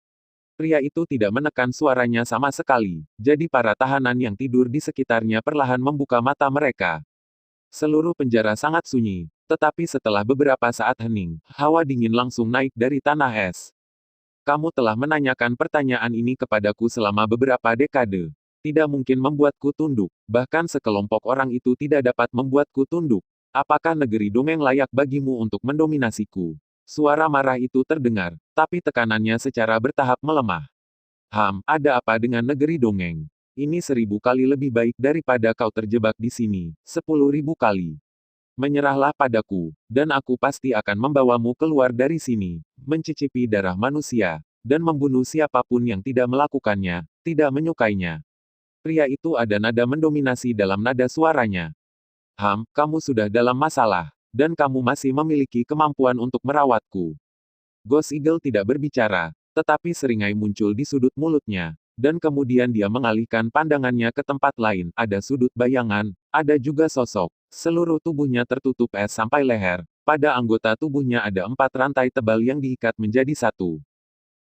Pria itu tidak menekan suaranya sama sekali, jadi para tahanan yang tidur di sekitarnya perlahan membuka mata mereka. Seluruh penjara sangat sunyi, tetapi setelah beberapa saat hening, hawa dingin langsung naik dari tanah es. Kamu telah menanyakan pertanyaan ini kepadaku selama beberapa dekade. Tidak mungkin membuatku tunduk, bahkan sekelompok orang itu tidak dapat membuatku tunduk. Apakah negeri dongeng layak bagimu untuk mendominasiku? Suara marah itu terdengar, tapi tekanannya secara bertahap melemah. Ada apa dengan negeri dongeng? Ini 1000 kali lebih baik daripada kau terjebak di sini, 10.000 kali. Menyerahlah padaku, dan aku pasti akan membawamu keluar dari sini, mencicipi darah manusia, dan membunuh siapapun yang tidak melakukannya, tidak menyukainya. Pria itu ada nada mendominasi dalam nada suaranya. Kamu sudah dalam masalah. Dan kamu masih memiliki kemampuan untuk merawatku. Ghost Eagle tidak berbicara, tetapi seringai muncul di sudut mulutnya. Dan kemudian dia mengalihkan pandangannya ke tempat lain, ada sudut bayangan, ada juga sosok. Seluruh tubuhnya tertutup es sampai leher. Pada anggota tubuhnya ada 4 rantai tebal yang diikat menjadi satu.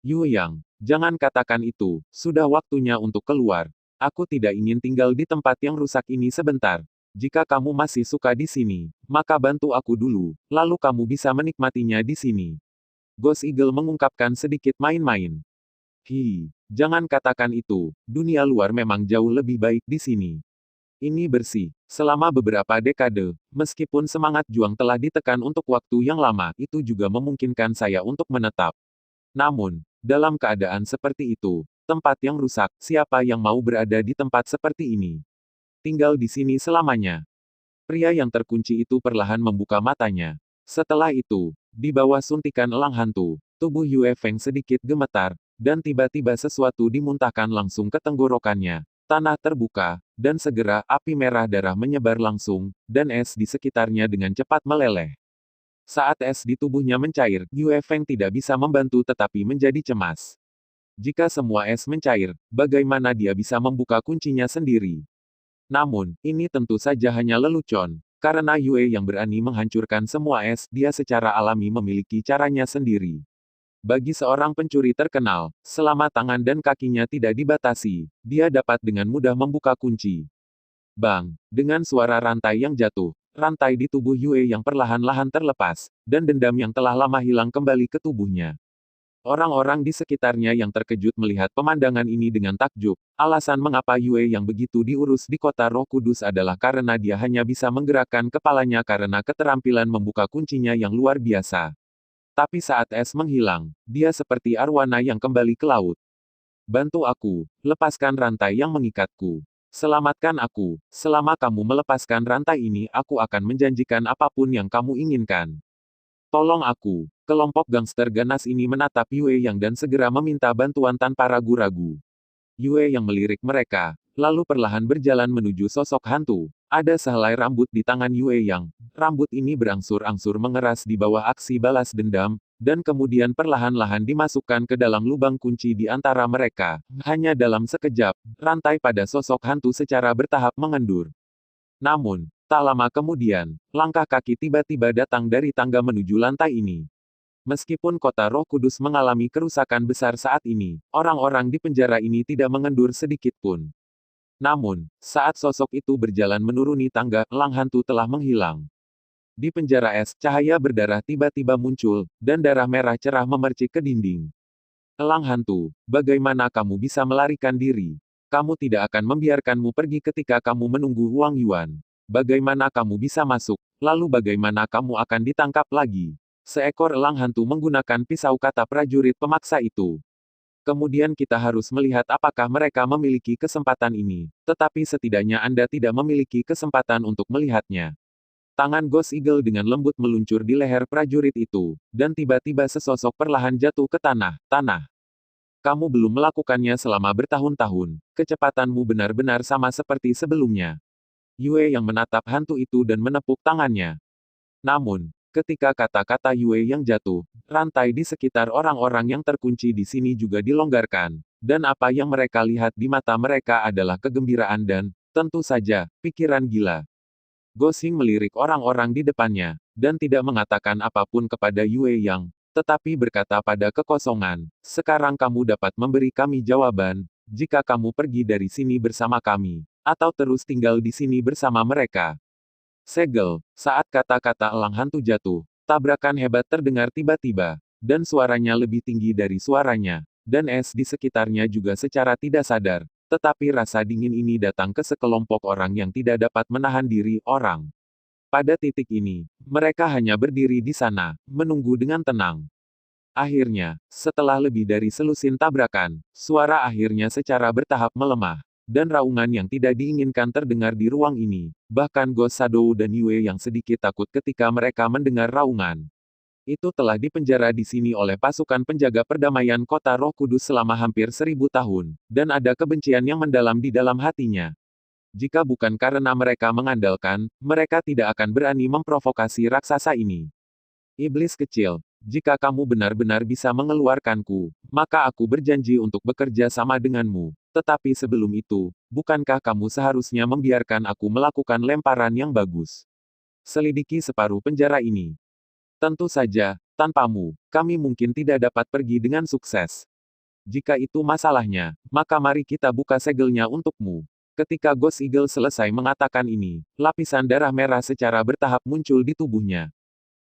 Yu Yang, jangan katakan itu, sudah waktunya untuk keluar. Aku tidak ingin tinggal di tempat yang rusak ini sebentar. Jika kamu masih suka di sini, maka bantu aku dulu, lalu kamu bisa menikmatinya di sini. Ghost Eagle mengungkapkan sedikit main-main. Jangan katakan itu, dunia luar memang jauh lebih baik di sini. Ini bersih. Selama beberapa dekade, meskipun semangat juang telah ditekan untuk waktu yang lama, itu juga memungkinkan saya untuk menetap. Namun, dalam keadaan seperti itu, tempat yang rusak, siapa yang mau berada di tempat seperti ini? Tinggal di sini selamanya. Pria yang terkunci itu perlahan membuka matanya. Setelah itu, di bawah suntikan elang hantu, tubuh Yue Feng sedikit gemetar, dan tiba-tiba sesuatu dimuntahkan langsung ke tenggorokannya. Tanah terbuka, dan segera api merah darah menyebar langsung, dan es di sekitarnya dengan cepat meleleh. Saat es di tubuhnya mencair, Yue Feng tidak bisa membantu tetapi menjadi cemas. Jika semua es mencair, bagaimana dia bisa membuka kuncinya sendiri? Namun, ini tentu saja hanya lelucon. Karena Yue yang berani menghancurkan semua es, dia secara alami memiliki caranya sendiri. Bagi seorang pencuri terkenal, selama tangan dan kakinya tidak dibatasi, dia dapat dengan mudah membuka kunci. Bang! Dengan suara rantai yang jatuh, rantai di tubuh Yue yang perlahan-lahan terlepas, dan dendam yang telah lama hilang kembali ke tubuhnya. Orang-orang di sekitarnya yang terkejut melihat pemandangan ini dengan takjub. Alasan mengapa Yue yang begitu diurus di kota Roh Kudus adalah karena dia hanya bisa menggerakkan kepalanya karena keterampilan membuka kuncinya yang luar biasa. Tapi saat es menghilang, dia seperti arwana yang kembali ke laut. Bantu aku, lepaskan rantai yang mengikatku. Selamatkan aku, selama kamu melepaskan rantai ini aku akan menjanjikan apapun yang kamu inginkan. Tolong aku. Kelompok gangster ganas ini menatap Yue Yang dan segera meminta bantuan tanpa ragu-ragu. Yue Yang melirik mereka, lalu perlahan berjalan menuju sosok hantu. Ada sehelai rambut di tangan Yue Yang. Rambut ini berangsur-angsur mengeras di bawah aksi balas dendam, dan kemudian perlahan-lahan dimasukkan ke dalam lubang kunci di antara mereka. Hanya dalam sekejap, rantai pada sosok hantu secara bertahap mengendur. Namun, tak lama kemudian, langkah kaki tiba-tiba datang dari tangga menuju lantai ini. Meskipun kota Roh Kudus mengalami kerusakan besar saat ini, orang-orang di penjara ini tidak mengendur sedikit pun. Namun, saat sosok itu berjalan menuruni tangga, elang hantu telah menghilang. Di penjara es, cahaya berdarah tiba-tiba muncul, dan darah merah cerah memercik ke dinding. Elang hantu, bagaimana kamu bisa melarikan diri? Kamu tidak akan membiarkanmu pergi ketika kamu menunggu Huang Yuan. Bagaimana kamu bisa masuk, lalu bagaimana kamu akan ditangkap lagi? Seekor elang hantu menggunakan pisau kata prajurit pemaksa itu. Kemudian kita harus melihat apakah mereka memiliki kesempatan ini, tetapi setidaknya Anda tidak memiliki kesempatan untuk melihatnya. Tangan Ghost Eagle dengan lembut meluncur di leher prajurit itu, dan tiba-tiba sesosok perlahan jatuh ke tanah. Kamu belum melakukannya selama bertahun-tahun, kecepatanmu benar-benar sama seperti sebelumnya. Yue yang menatap hantu itu dan menepuk tangannya. Namun, ketika kata-kata Yue yang jatuh, rantai di sekitar orang-orang yang terkunci di sini juga dilonggarkan, dan apa yang mereka lihat di mata mereka adalah kegembiraan dan, tentu saja, pikiran gila. Gosing melirik orang-orang di depannya, dan tidak mengatakan apapun kepada Yue Yang, tetapi berkata pada kekosongan, sekarang kamu dapat memberi kami jawaban, jika kamu pergi dari sini bersama kami, atau terus tinggal di sini bersama mereka. Segel, saat kata-kata elang hantu jatuh, tabrakan hebat terdengar tiba-tiba, dan suaranya lebih tinggi dari suaranya, dan es di sekitarnya juga secara tidak sadar, tetapi rasa dingin ini datang ke sekelompok orang yang tidak dapat menahan diri, orang. Pada titik ini, mereka hanya berdiri di sana, menunggu dengan tenang. Akhirnya, setelah lebih dari selusin tabrakan, suara akhirnya secara bertahap melemah, dan raungan yang tidak diinginkan terdengar di ruang ini. Bahkan Ghost Shadow dan Yue yang sedikit takut ketika mereka mendengar raungan. Itu telah dipenjara di sini oleh pasukan penjaga perdamaian kota Roh Kudus selama hampir 1000 tahun, dan ada kebencian yang mendalam di dalam hatinya. Jika bukan karena mereka mengandalkan, mereka tidak akan berani memprovokasi raksasa ini. Iblis kecil, jika kamu benar-benar bisa mengeluarkanku, maka aku berjanji untuk bekerja sama denganmu. Tetapi sebelum itu, bukankah kamu seharusnya membiarkan aku melakukan lemparan yang bagus? Selidiki separuh penjara ini. Tentu saja, tanpamu, kami mungkin tidak dapat pergi dengan sukses. Jika itu masalahnya, maka mari kita buka segelnya untukmu. Ketika Ghost Eagle selesai mengatakan ini, lapisan darah merah secara bertahap muncul di tubuhnya.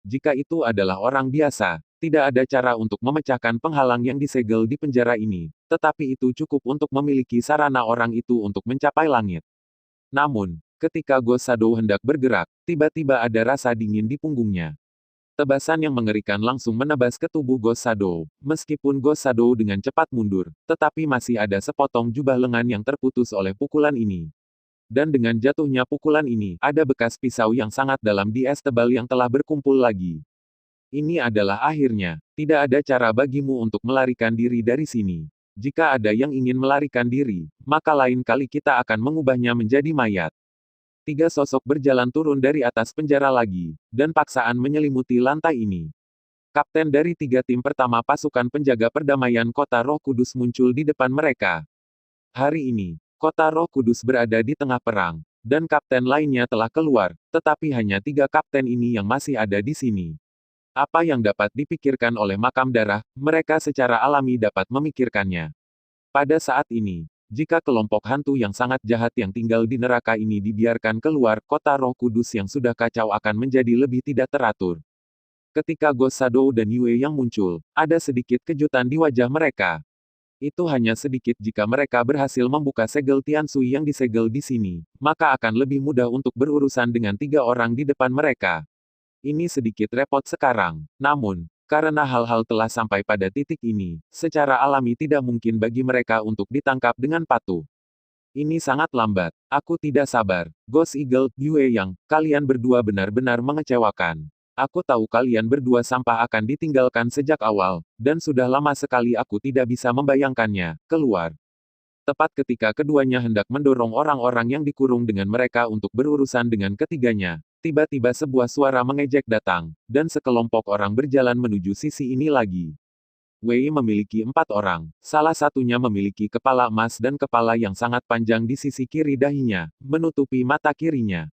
Jika itu adalah orang biasa, tidak ada cara untuk memecahkan penghalang yang disegel di penjara ini, tetapi itu cukup untuk memiliki sarana orang itu untuk mencapai langit. Namun, ketika Ghost Shadow hendak bergerak, tiba-tiba ada rasa dingin di punggungnya. Tebasan yang mengerikan langsung menebas ke tubuh Ghost Shadow, meskipun Ghost Shadow dengan cepat mundur, tetapi masih ada sepotong jubah lengan yang terputus oleh pukulan ini. Dan dengan jatuhnya pukulan ini, ada bekas pisau yang sangat dalam di es tebal yang telah berkumpul lagi. Ini adalah akhirnya. Tidak ada cara bagimu untuk melarikan diri dari sini. Jika ada yang ingin melarikan diri, maka lain kali kita akan mengubahnya menjadi mayat. 3 sosok berjalan turun dari atas penjara lagi, dan paksaan menyelimuti lantai ini. Kapten dari 3 tim pertama pasukan penjaga perdamaian kota Roh Kudus muncul di depan mereka. Hari ini, kota Roh Kudus berada di tengah perang, dan kapten lainnya telah keluar, tetapi hanya 3 kapten ini yang masih ada di sini. Apa yang dapat dipikirkan oleh makam darah, mereka secara alami dapat memikirkannya. Pada saat ini, jika kelompok hantu yang sangat jahat yang tinggal di neraka ini dibiarkan keluar, kota Roh Kudus yang sudah kacau akan menjadi lebih tidak teratur. Ketika Ghost Shadow dan Yue yang muncul, ada sedikit kejutan di wajah mereka. Itu hanya sedikit jika mereka berhasil membuka segel Tiansui yang disegel di sini, maka akan lebih mudah untuk berurusan dengan 3 orang di depan mereka. Ini sedikit repot sekarang, namun, karena hal-hal telah sampai pada titik ini, secara alami tidak mungkin bagi mereka untuk ditangkap dengan patuh. Ini sangat lambat. Aku tidak sabar. Ghost Eagle, Yue Yang, kalian berdua benar-benar mengecewakan. Aku tahu kalian berdua sampah akan ditinggalkan sejak awal, dan sudah lama sekali aku tidak bisa membayangkannya, keluar. Tepat ketika keduanya hendak mendorong orang-orang yang dikurung dengan mereka untuk berurusan dengan ketiganya, Tiba-tiba sebuah suara mengejek datang, dan sekelompok orang berjalan menuju sisi ini lagi. Wei memiliki 4 orang, salah satunya memiliki kepala emas dan kepala yang sangat panjang di sisi kiri dahinya, menutupi mata kirinya.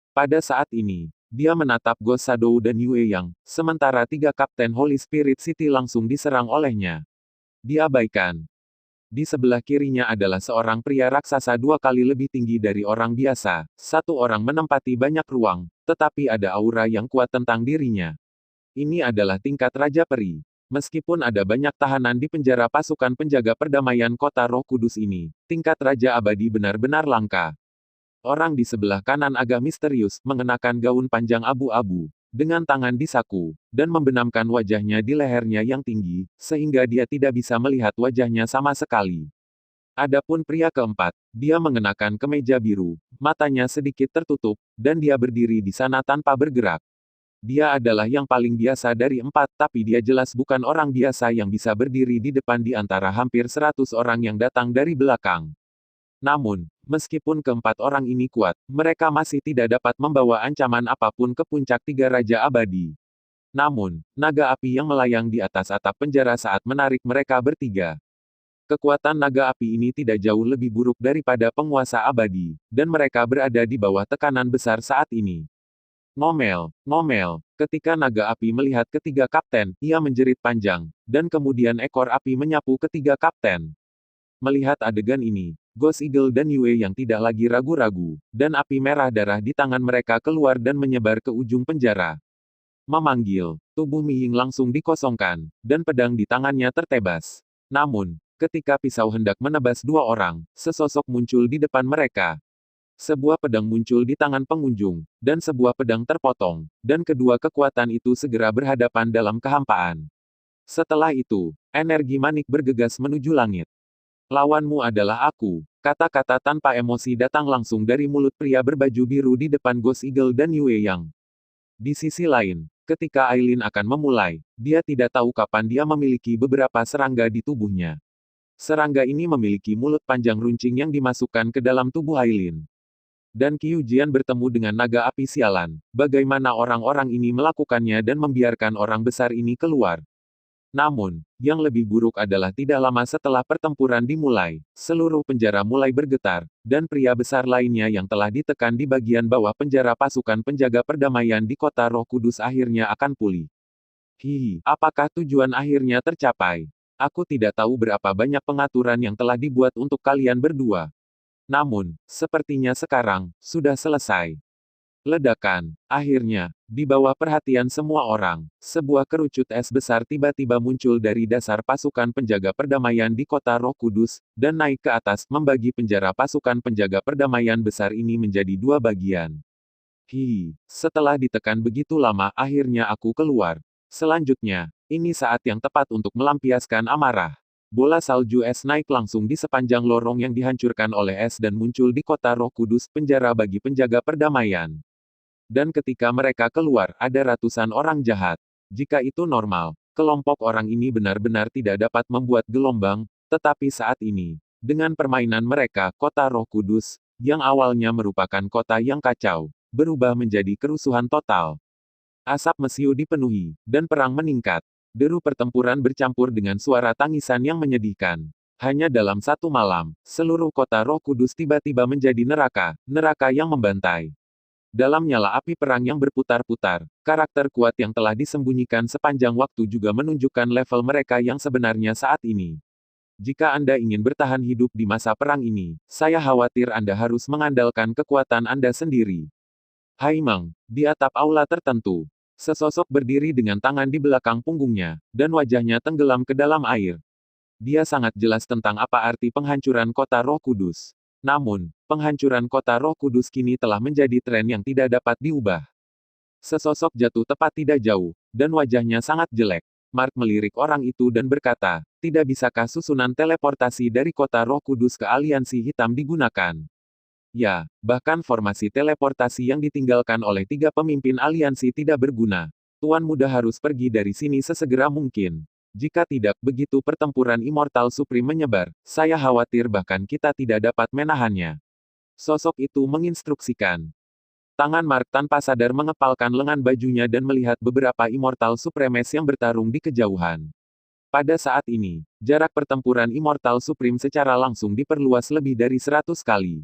Pada saat ini, dia menatap Ghost Shadow dan Yue Yang, sementara 3 Kapten Holy Spirit City langsung diserang olehnya. Diabaikan. Di sebelah kirinya adalah seorang pria raksasa 2 kali lebih tinggi dari orang biasa. 1 orang menempati banyak ruang, tetapi ada aura yang kuat tentang dirinya. Ini adalah tingkat Raja Peri. Meskipun ada banyak tahanan di penjara pasukan penjaga perdamaian kota Roh Kudus ini, tingkat Raja Abadi benar-benar langka. Orang di sebelah kanan agak misterius, mengenakan gaun panjang abu-abu, dengan tangan di saku, dan membenamkan wajahnya di lehernya yang tinggi, sehingga dia tidak bisa melihat wajahnya sama sekali. Adapun pria keempat, dia mengenakan kemeja biru, matanya sedikit tertutup, dan dia berdiri di sana tanpa bergerak. Dia adalah yang paling biasa dari 4, tapi dia jelas bukan orang biasa yang bisa berdiri di depan di antara hampir 100 orang yang datang dari belakang. Namun, meskipun keempat orang ini kuat, mereka masih tidak dapat membawa ancaman apapun ke puncak 3 Raja Abadi. Namun, naga api yang melayang di atas atap penjara saat menarik mereka bertiga. Kekuatan naga api ini tidak jauh lebih buruk daripada penguasa abadi, dan mereka berada di bawah tekanan besar saat ini. Ngomel, ngomel. Ketika naga api melihat ketiga kapten, ia menjerit panjang, dan kemudian ekor api menyapu ketiga kapten. Melihat adegan ini, Ghost Eagle dan Yue yang tidak lagi ragu-ragu, dan api merah darah di tangan mereka keluar dan menyebar ke ujung penjara. Memanggil, tubuh Mi Ying langsung dikosongkan, dan pedang di tangannya tertebas. Namun, ketika pisau hendak menebas 2 orang, sesosok muncul di depan mereka. Sebuah pedang muncul di tangan pengunjung, dan sebuah pedang terpotong, dan kedua kekuatan itu segera berhadapan dalam kehampaan. Setelah itu, energi manik bergegas menuju langit. Lawanmu adalah aku. Kata-kata tanpa emosi datang langsung dari mulut pria berbaju biru di depan Ghost Eagle dan Yue Yang. Di sisi lain, ketika Aileen akan memulai, dia tidak tahu kapan dia memiliki beberapa serangga di tubuhnya. Serangga ini memiliki mulut panjang runcing yang dimasukkan ke dalam tubuh Aileen. Dan Qiu Jian bertemu dengan naga api sialan. Bagaimana orang-orang ini melakukannya dan membiarkan orang besar ini keluar? Namun, yang lebih buruk adalah tidak lama setelah pertempuran dimulai, seluruh penjara mulai bergetar, dan pria besar lainnya yang telah ditekan di bagian bawah penjara pasukan penjaga perdamaian di kota Roh Kudus akhirnya akan pulih. Hihi, apakah tujuan akhirnya tercapai? Aku tidak tahu berapa banyak pengaturan yang telah dibuat untuk kalian berdua. Namun, sepertinya sekarang, sudah selesai. Ledakan. Akhirnya, di bawah perhatian semua orang, sebuah kerucut es besar tiba-tiba muncul dari dasar pasukan penjaga perdamaian di kota Roh Kudus, dan naik ke atas, membagi penjara pasukan penjaga perdamaian besar ini menjadi 2 bagian. Hihi, setelah ditekan begitu lama, akhirnya aku keluar. Selanjutnya, ini saat yang tepat untuk melampiaskan amarah. Bola salju es naik langsung di sepanjang lorong yang dihancurkan oleh es dan muncul di kota Roh Kudus, penjara bagi penjaga perdamaian. Dan ketika mereka keluar, ada ratusan orang jahat. Jika itu normal, kelompok orang ini benar-benar tidak dapat membuat gelombang, tetapi saat ini, dengan permainan mereka, kota Roh Kudus, yang awalnya merupakan kota yang kacau, berubah menjadi kerusuhan total. Asap mesiu dipenuhi, dan perang meningkat. Deru pertempuran bercampur dengan suara tangisan yang menyedihkan. Hanya dalam 1 malam, seluruh kota Roh Kudus tiba-tiba menjadi neraka, neraka yang membantai. Dalam nyala api perang yang berputar-putar, karakter kuat yang telah disembunyikan sepanjang waktu juga menunjukkan level mereka yang sebenarnya saat ini. Jika Anda ingin bertahan hidup di masa perang ini, saya khawatir Anda harus mengandalkan kekuatan Anda sendiri. Haimeng, di atap aula tertentu, sesosok berdiri dengan tangan di belakang punggungnya, dan wajahnya tenggelam ke dalam air. Dia sangat jelas tentang apa arti penghancuran kota Roh Kudus. Namun, penghancuran kota Roh Kudus kini telah menjadi tren yang tidak dapat diubah. Sesosok jatuh tepat tidak jauh, dan wajahnya sangat jelek. Mark melirik orang itu dan berkata, tidak bisakah susunan teleportasi dari kota Roh Kudus ke aliansi hitam digunakan? Ya, bahkan formasi teleportasi yang ditinggalkan oleh 3 pemimpin aliansi tidak berguna. Tuan Muda harus pergi dari sini sesegera mungkin. Jika tidak, begitu pertempuran Immortal Supreme menyebar, saya khawatir bahkan kita tidak dapat menahannya. Sosok itu menginstruksikan. Tangan Mark tanpa sadar mengepalkan lengan bajunya dan melihat beberapa Immortal Supremes yang bertarung di kejauhan. Pada saat ini, jarak pertempuran Immortal Supreme secara langsung diperluas lebih dari 100 kali.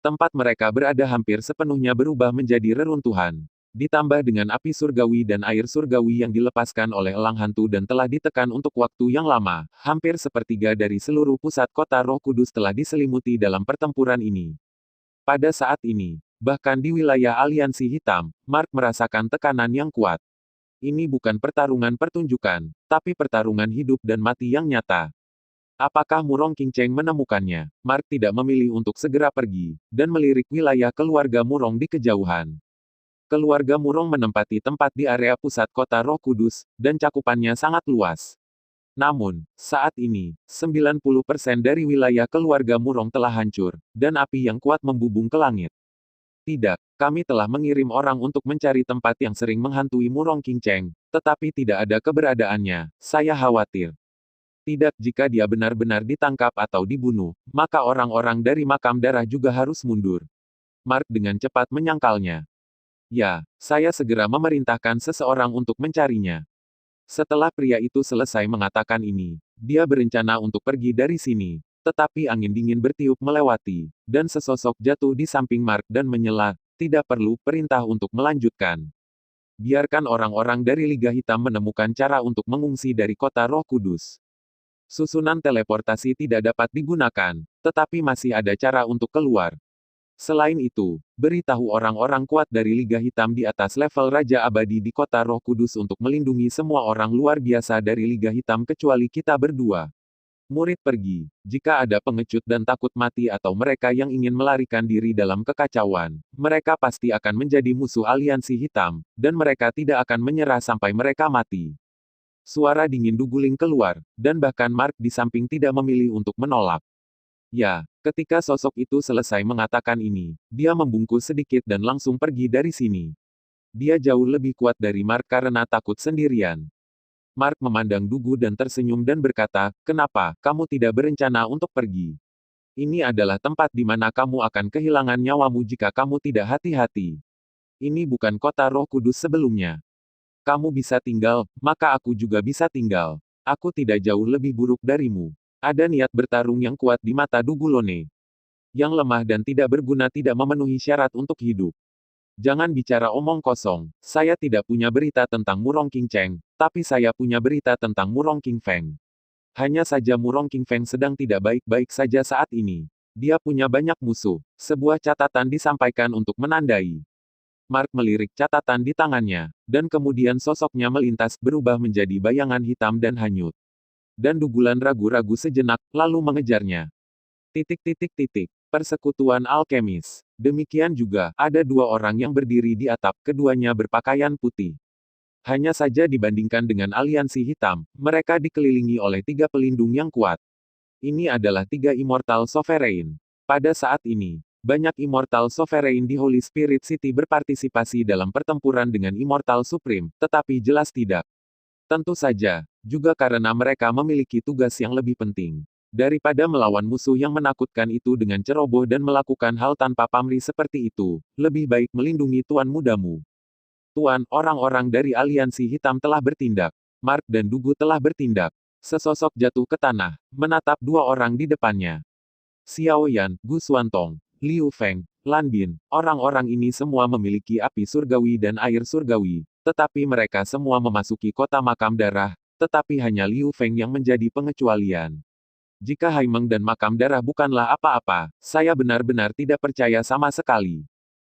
Tempat mereka berada hampir sepenuhnya berubah menjadi reruntuhan. Ditambah dengan api surgawi dan air surgawi yang dilepaskan oleh elang hantu dan telah ditekan untuk waktu yang lama, hampir sepertiga dari seluruh pusat kota Roh Kudus telah diselimuti dalam pertempuran ini. Pada saat ini, bahkan di wilayah Aliansi Hitam, Mark merasakan tekanan yang kuat. Ini bukan pertarungan pertunjukan, tapi pertarungan hidup dan mati yang nyata. Apakah Murong Qingcheng menemukannya? Mark tidak memilih untuk segera pergi, dan melirik wilayah keluarga Murong di kejauhan. Keluarga Murong menempati tempat di area pusat kota Roh Kudus, dan cakupannya sangat luas. Namun, saat ini, 90% dari wilayah keluarga Murong telah hancur, dan api yang kuat membubung ke langit. Tidak, kami telah mengirim orang untuk mencari tempat yang sering menghantui Murong Qingcheng, tetapi tidak ada keberadaannya, saya khawatir. Tidak, jika dia benar-benar ditangkap atau dibunuh, maka orang-orang dari makam darah juga harus mundur. Mark dengan cepat menyangkalnya. Ya, saya segera memerintahkan seseorang untuk mencarinya. Setelah pria itu selesai mengatakan ini, dia berencana untuk pergi dari sini. Tetapi angin dingin bertiup melewati, dan sesosok jatuh di samping Mark dan menyela, tidak perlu perintah untuk melanjutkan. Biarkan orang-orang dari Liga Hitam menemukan cara untuk mengungsi dari kota Roh Kudus. Susunan teleportasi tidak dapat digunakan, tetapi masih ada cara untuk keluar. Selain itu, beritahu orang-orang kuat dari Liga Hitam di atas level Raja Abadi di kota Roh Kudus untuk melindungi semua orang luar biasa dari Liga Hitam kecuali kita berdua. Murid pergi. Jika ada pengecut dan takut mati atau mereka yang ingin melarikan diri dalam kekacauan, mereka pasti akan menjadi musuh aliansi hitam, dan mereka tidak akan menyerah sampai mereka mati. Suara dingin Duguling keluar, dan bahkan Mark di samping tidak memilih untuk menolak. Ya, ketika sosok itu selesai mengatakan ini, dia membungkuk sedikit dan langsung pergi dari sini. Dia jauh lebih kuat dari Mark karena takut sendirian. Mark memandang Dugu dan tersenyum dan berkata, "Kenapa, kamu tidak berencana untuk pergi? Ini adalah tempat di mana kamu akan kehilangan nyawamu jika kamu tidak hati-hati. Ini bukan kota Roh Kudus sebelumnya. Kamu bisa tinggal, maka aku juga bisa tinggal. Aku tidak jauh lebih buruk darimu." Ada niat bertarung yang kuat di mata Dugulone. Yang lemah dan tidak berguna tidak memenuhi syarat untuk hidup. Jangan bicara omong kosong, saya tidak punya berita tentang Murong Qingcheng, tapi saya punya berita tentang Murong Qingfeng. Hanya saja Murong Qingfeng sedang tidak baik-baik saja saat ini. Dia punya banyak musuh. Sebuah catatan disampaikan untuk menandai. Mark melirik catatan di tangannya, dan kemudian sosoknya melintas berubah menjadi bayangan hitam dan hanyut. Dan Dugulan ragu-ragu sejenak, lalu mengejarnya. Persekutuan alkemis. Demikian juga, ada dua orang yang berdiri di atap, keduanya berpakaian putih. Hanya saja dibandingkan dengan aliansi hitam, mereka dikelilingi oleh 3 pelindung yang kuat. Ini adalah 3 Immortal Sovereign. Pada saat ini, banyak Immortal Sovereign di Holy Spirit City berpartisipasi dalam pertempuran dengan Immortal Supreme, tetapi jelas tidak. Tentu saja, juga karena mereka memiliki tugas yang lebih penting. Daripada melawan musuh yang menakutkan itu dengan ceroboh dan melakukan hal tanpa pamrih seperti itu, lebih baik melindungi tuan mudamu. Tuan, orang-orang dari aliansi hitam telah bertindak. Mark dan Dugu telah bertindak. Sesosok jatuh ke tanah, menatap 2 orang di depannya. Xiao Yan, Gu Xuantong, Liu Feng, Lan Bin, orang-orang ini semua memiliki api surgawi dan air surgawi, tetapi mereka semua memasuki kota makam darah, tetapi hanya Liu Feng yang menjadi pengecualian. Jika Haimeng dan makam darah bukanlah apa-apa, saya benar-benar tidak percaya sama sekali.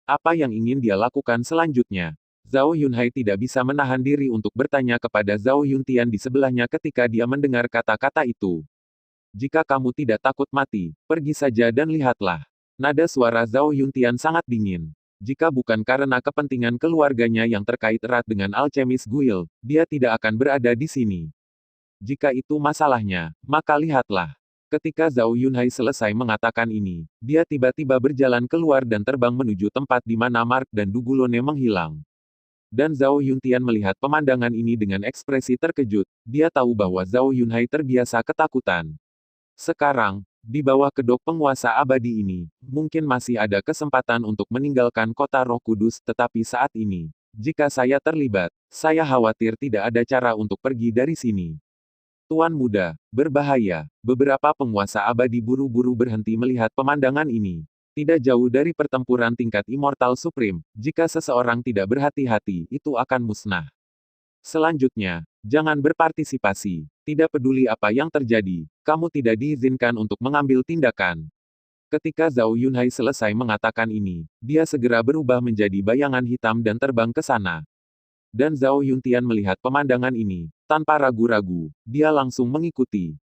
Apa yang ingin dia lakukan selanjutnya? Zhao Yunhai tidak bisa menahan diri untuk bertanya kepada Zhao Yuntian di sebelahnya ketika dia mendengar kata-kata itu. Jika kamu tidak takut mati, pergi saja dan lihatlah. Nada suara Zhao Yuntian sangat dingin. Jika bukan karena kepentingan keluarganya yang terkait erat dengan alchemis Guild, dia tidak akan berada di sini. Jika itu masalahnya, maka lihatlah. Ketika Zhao Yunhai selesai mengatakan ini, dia tiba-tiba berjalan keluar dan terbang menuju tempat di mana Mark dan Dugulone menghilang. Dan Zhao Yuntian melihat pemandangan ini dengan ekspresi terkejut, dia tahu bahwa Zhao Yunhai terbiasa ketakutan. Sekarang, Di bawah kedok penguasa abadi ini, mungkin masih ada kesempatan untuk meninggalkan kota Roh Kudus, tetapi saat ini, jika saya terlibat, saya khawatir tidak ada cara untuk pergi dari sini. Tuan Muda, berbahaya. Beberapa penguasa abadi buru-buru berhenti melihat pemandangan ini. Tidak jauh dari pertempuran tingkat Immortal Supreme, jika seseorang tidak berhati-hati, itu akan musnah. Selanjutnya, jangan berpartisipasi. Tidak peduli apa yang terjadi, kamu tidak diizinkan untuk mengambil tindakan. Ketika Zhao Yunhai selesai mengatakan ini, dia segera berubah menjadi bayangan hitam dan terbang ke sana. Dan Zhao Yuntian melihat pemandangan ini, tanpa ragu-ragu, dia langsung mengikuti.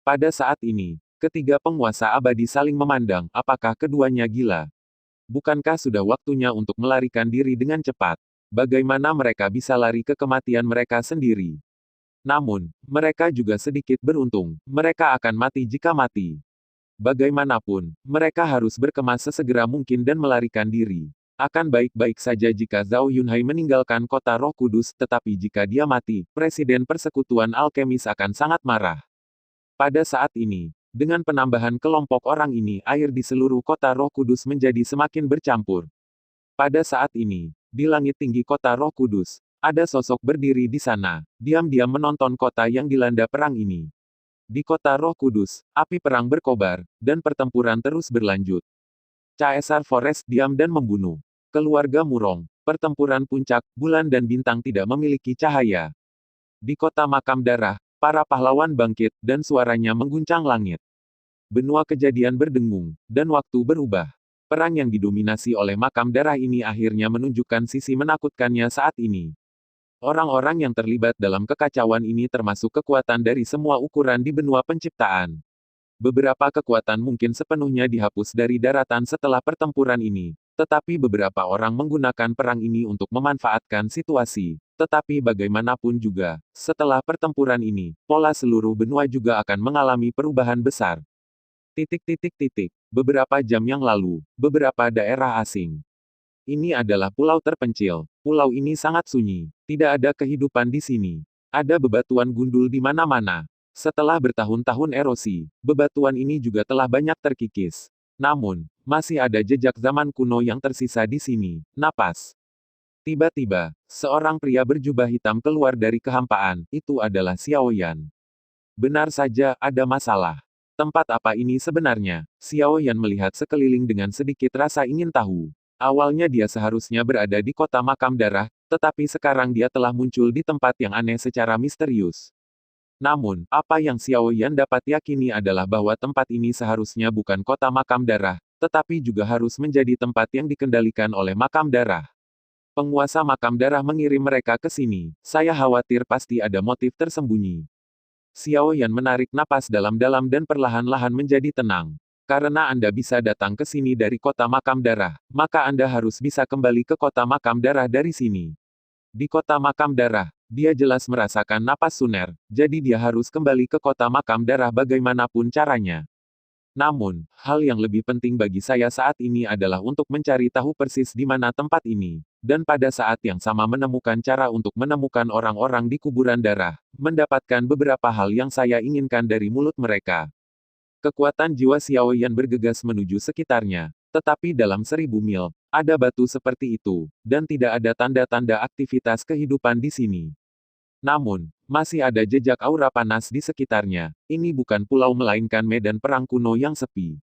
Pada saat ini, ketiga penguasa abadi saling memandang, apakah keduanya gila? Bukankah sudah waktunya untuk melarikan diri dengan cepat? Bagaimana mereka bisa lari ke kematian mereka sendiri? Namun, mereka juga sedikit beruntung, mereka akan mati jika mati. Bagaimanapun, mereka harus berkemas sesegera mungkin dan melarikan diri. Akan baik-baik saja jika Zhao Yunhai meninggalkan kota Roh Kudus, tetapi jika dia mati, Presiden Persekutuan Alkemis akan sangat marah. Pada saat ini, dengan penambahan kelompok orang ini, air di seluruh kota Roh Kudus menjadi semakin bercampur. Pada saat ini, di langit tinggi kota Roh Kudus, ada sosok berdiri di sana, diam-diam menonton kota yang dilanda perang ini. Di kota Roh Kudus, api perang berkobar, dan pertempuran terus berlanjut. Caesar Forest diam dan membunuh. Keluarga Murong, pertempuran puncak, bulan dan bintang tidak memiliki cahaya. Di kota Makam Darah, para pahlawan bangkit, dan suaranya mengguncang langit. Benua kejadian berdengung, dan waktu berubah. Perang yang didominasi oleh Makam Darah ini akhirnya menunjukkan sisi menakutkannya saat ini. Orang-orang yang terlibat dalam kekacauan ini termasuk kekuatan dari semua ukuran di benua penciptaan. Beberapa kekuatan mungkin sepenuhnya dihapus dari daratan setelah pertempuran ini, tetapi beberapa orang menggunakan perang ini untuk memanfaatkan situasi. Tetapi bagaimanapun juga, setelah pertempuran ini, pola seluruh benua juga akan mengalami perubahan besar. Beberapa jam yang lalu, beberapa daerah asing. Ini adalah pulau terpencil. Pulau ini sangat sunyi. Tidak ada kehidupan di sini. Ada bebatuan gundul di mana-mana. Setelah bertahun-tahun erosi, bebatuan ini juga telah banyak terkikis. Namun, masih ada jejak zaman kuno yang tersisa di sini. Napas. Tiba-tiba, seorang pria berjubah hitam keluar dari kehampaan. Itu adalah Xiao Yan. Benar saja, ada masalah. Tempat apa ini sebenarnya? Xiao Yan melihat sekeliling dengan sedikit rasa ingin tahu. Awalnya dia seharusnya berada di kota Makam Darah, tetapi sekarang dia telah muncul di tempat yang aneh secara misterius. Namun, apa yang Xiao Yan dapat yakini adalah bahwa tempat ini seharusnya bukan kota Makam Darah, tetapi juga harus menjadi tempat yang dikendalikan oleh Makam Darah. Penguasa Makam Darah mengirim mereka ke sini. Saya khawatir pasti ada motif tersembunyi. Xiao Yan menarik napas dalam-dalam dan perlahan-lahan menjadi tenang. Karena Anda bisa datang ke sini dari kota Makam Darah, maka Anda harus bisa kembali ke kota Makam Darah dari sini. Di kota Makam Darah, dia jelas merasakan napas Suner, jadi dia harus kembali ke kota Makam Darah bagaimanapun caranya. Namun, hal yang lebih penting bagi saya saat ini adalah untuk mencari tahu persis di mana tempat ini, dan pada saat yang sama menemukan cara untuk menemukan orang-orang di kuburan darah, mendapatkan beberapa hal yang saya inginkan dari mulut mereka. Kekuatan jiwa Xiao Yan bergegas menuju sekitarnya, tetapi dalam 1000 mil, ada batu seperti itu, dan tidak ada tanda-tanda aktivitas kehidupan di sini. Namun, masih ada jejak aura panas di sekitarnya. Ini bukan pulau melainkan medan perang kuno yang sepi.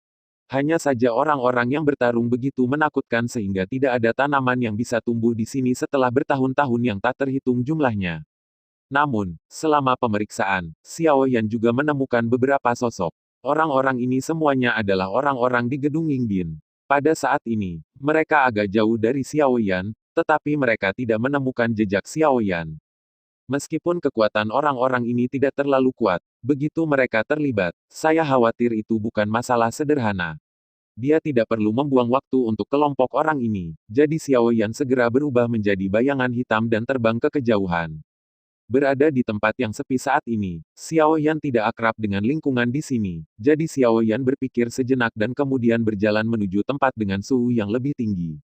Hanya saja orang-orang yang bertarung begitu menakutkan sehingga tidak ada tanaman yang bisa tumbuh di sini setelah bertahun-tahun yang tak terhitung jumlahnya. Namun, selama pemeriksaan, Xiao Yan juga menemukan beberapa sosok. Orang-orang ini semuanya adalah orang-orang di gedung Yingbin. Pada saat ini, mereka agak jauh dari Xiao Yan, tetapi mereka tidak menemukan jejak Xiao Yan. Meskipun kekuatan orang-orang ini tidak terlalu kuat, begitu mereka terlibat, saya khawatir itu bukan masalah sederhana. Dia tidak perlu membuang waktu untuk kelompok orang ini, jadi Xiao Yan segera berubah menjadi bayangan hitam dan terbang ke kejauhan. Berada di tempat yang sepi saat ini, Xiao Yan tidak akrab dengan lingkungan di sini, jadi Xiao Yan berpikir sejenak dan kemudian berjalan menuju tempat dengan suhu yang lebih tinggi.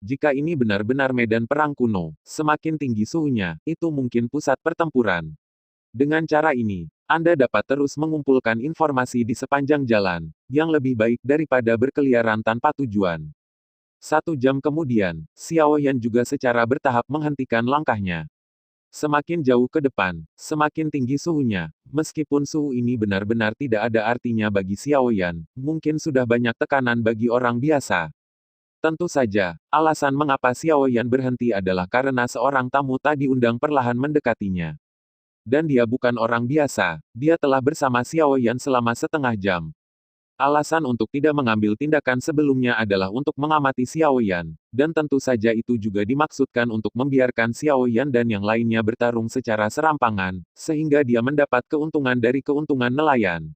Jika ini benar-benar medan perang kuno, semakin tinggi suhunya, itu mungkin pusat pertempuran. Dengan cara ini, Anda dapat terus mengumpulkan informasi di sepanjang jalan, yang lebih baik daripada berkeliaran tanpa tujuan. 1 jam kemudian, Xiao Yan juga secara bertahap menghentikan langkahnya. Semakin jauh ke depan, semakin tinggi suhunya. Meskipun suhu ini benar-benar tidak ada artinya bagi Xiao Yan, mungkin sudah banyak tekanan bagi orang biasa. Tentu saja, alasan mengapa Xiao Yan berhenti adalah karena seorang tamu tak diundang perlahan mendekatinya. Dan dia bukan orang biasa, dia telah bersama Xiao Yan selama setengah jam. Alasan untuk tidak mengambil tindakan sebelumnya adalah untuk mengamati Xiao Yan, dan tentu saja itu juga dimaksudkan untuk membiarkan Xiao Yan dan yang lainnya bertarung secara serampangan, sehingga dia mendapat keuntungan dari keuntungan nelayan.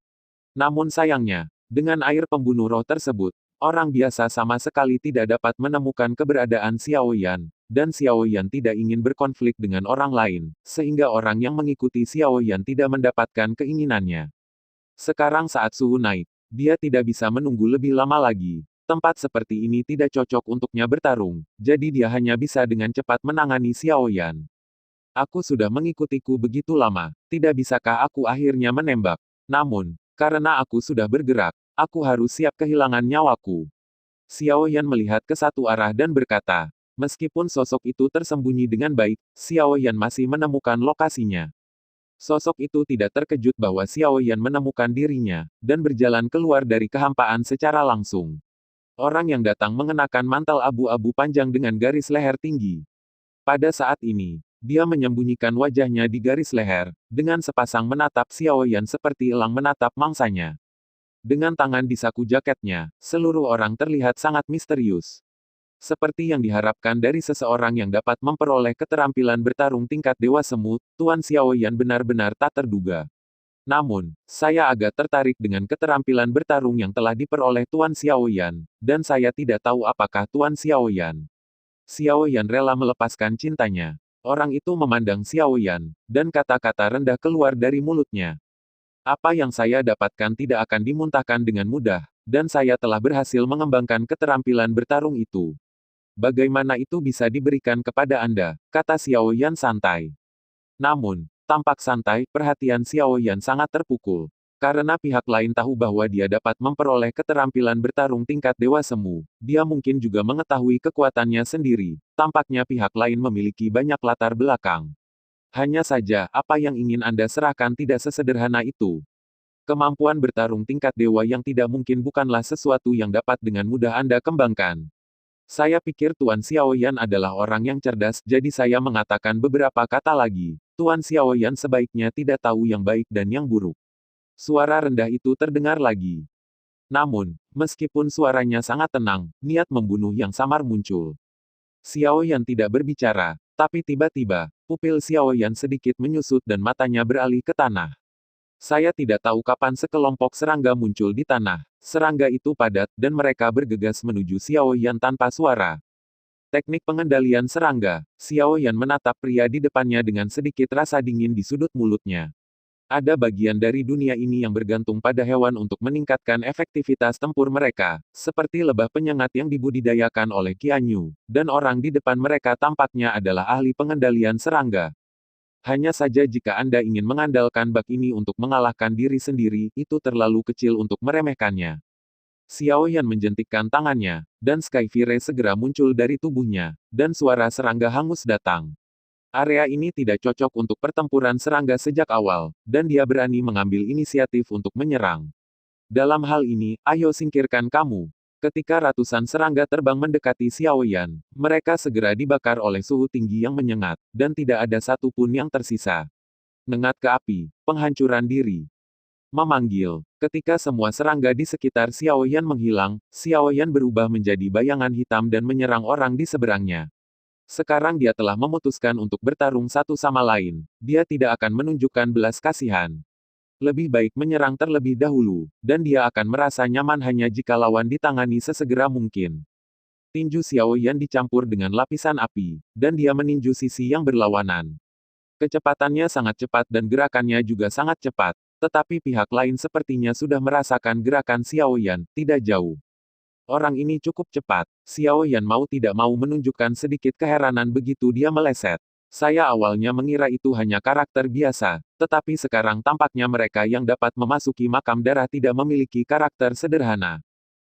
Namun sayangnya, dengan air pembunuh roh tersebut, orang biasa sama sekali tidak dapat menemukan keberadaan Xiao Yan, dan Xiao Yan tidak ingin berkonflik dengan orang lain, sehingga orang yang mengikuti Xiao Yan tidak mendapatkan keinginannya. Sekarang saat suhu naik, dia tidak bisa menunggu lebih lama lagi. Tempat seperti ini tidak cocok untuknya bertarung, jadi dia hanya bisa dengan cepat menangani Xiao Yan. Aku sudah mengikutiku begitu lama, tidak bisakah aku akhirnya menembak? Namun, karena aku sudah bergerak, aku harus siap kehilangan nyawaku. Xiao Yan melihat ke satu arah dan berkata, meskipun sosok itu tersembunyi dengan baik, Xiao Yan masih menemukan lokasinya. Sosok itu tidak terkejut bahwa Xiao Yan menemukan dirinya, dan berjalan keluar dari kehampaan secara langsung. Orang yang datang mengenakan mantel abu-abu panjang dengan garis leher tinggi. Pada saat ini, dia menyembunyikan wajahnya di garis leher, dengan sepasang menatap Xiao Yan seperti elang menatap mangsanya. Dengan tangan di saku jaketnya, seluruh orang terlihat sangat misterius. Seperti yang diharapkan dari seseorang yang dapat memperoleh keterampilan bertarung tingkat Dewa Semut, Tuan Xiao Yan benar-benar tak terduga. Namun, saya agak tertarik dengan keterampilan bertarung yang telah diperoleh Tuan Xiao Yan, dan saya tidak tahu apakah Tuan Xiao Yan. Xiao Yan rela melepaskan cintanya. Orang itu memandang Xiao Yan, dan kata-kata rendah keluar dari mulutnya. Apa yang saya dapatkan tidak akan dimuntahkan dengan mudah, dan saya telah berhasil mengembangkan keterampilan bertarung itu. Bagaimana itu bisa diberikan kepada Anda, kata Xiao Yan santai. Namun, tampak santai, perhatian Xiao Yan sangat terpukul. Karena pihak lain tahu bahwa dia dapat memperoleh keterampilan bertarung tingkat Dewa Semu, dia mungkin juga mengetahui kekuatannya sendiri. Tampaknya pihak lain memiliki banyak latar belakang. Hanya saja, apa yang ingin Anda serahkan tidak sesederhana itu. Kemampuan bertarung tingkat dewa yang tidak mungkin bukanlah sesuatu yang dapat dengan mudah Anda kembangkan. Saya pikir Tuan Xiao Yan adalah orang yang cerdas, jadi saya mengatakan beberapa kata lagi. Tuan Xiao Yan sebaiknya tidak tahu yang baik dan yang buruk. Suara rendah itu terdengar lagi. Namun, meskipun suaranya sangat tenang, niat membunuh yang samar muncul. Xiao Yan tidak berbicara, tapi tiba-tiba, pupil Xiao Yan sedikit menyusut dan matanya beralih ke tanah. Saya tidak tahu kapan sekelompok serangga muncul di tanah. Serangga itu padat, dan mereka bergegas menuju Xiao Yan tanpa suara. Teknik pengendalian serangga. Xiao Yan menatap pria di depannya dengan sedikit rasa dingin di sudut mulutnya. Ada bagian dari dunia ini yang bergantung pada hewan untuk meningkatkan efektivitas tempur mereka, seperti lebah penyengat yang dibudidayakan oleh Qian Yu, dan orang di depan mereka tampaknya adalah ahli pengendalian serangga. Hanya saja jika Anda ingin mengandalkan bak ini untuk mengalahkan diri sendiri, itu terlalu kecil untuk meremehkannya. Xiao Yan menjentikkan tangannya, dan Sky Fire segera muncul dari tubuhnya, dan suara serangga hangus datang. Area ini tidak cocok untuk pertempuran serangga sejak awal, dan dia berani mengambil inisiatif untuk menyerang. Dalam hal ini, ayo singkirkan kamu. Ketika ratusan serangga terbang mendekati Xiao Yan, mereka segera dibakar oleh suhu tinggi yang menyengat, dan tidak ada satu pun yang tersisa. Nengat ke api, penghancuran diri. Memanggil. Ketika semua serangga di sekitar Xiao Yan menghilang, Xiao Yan berubah menjadi bayangan hitam dan menyerang orang di seberangnya. Sekarang dia telah memutuskan untuk bertarung satu sama lain. Dia tidak akan menunjukkan belas kasihan. Lebih baik menyerang terlebih dahulu, dan dia akan merasa nyaman hanya jika lawan ditangani sesegera mungkin. Tinju Xiao Yan dicampur dengan lapisan api, dan dia meninju sisi yang berlawanan. Kecepatannya sangat cepat dan gerakannya juga sangat cepat, tetapi pihak lain sepertinya sudah merasakan gerakan Xiao Yan, tidak jauh. Orang ini cukup cepat. Xiao Yan mau tidak mau menunjukkan sedikit keheranan begitu dia meleset. Saya awalnya mengira itu hanya karakter biasa, tetapi sekarang tampaknya mereka yang dapat memasuki makam darah tidak memiliki karakter sederhana.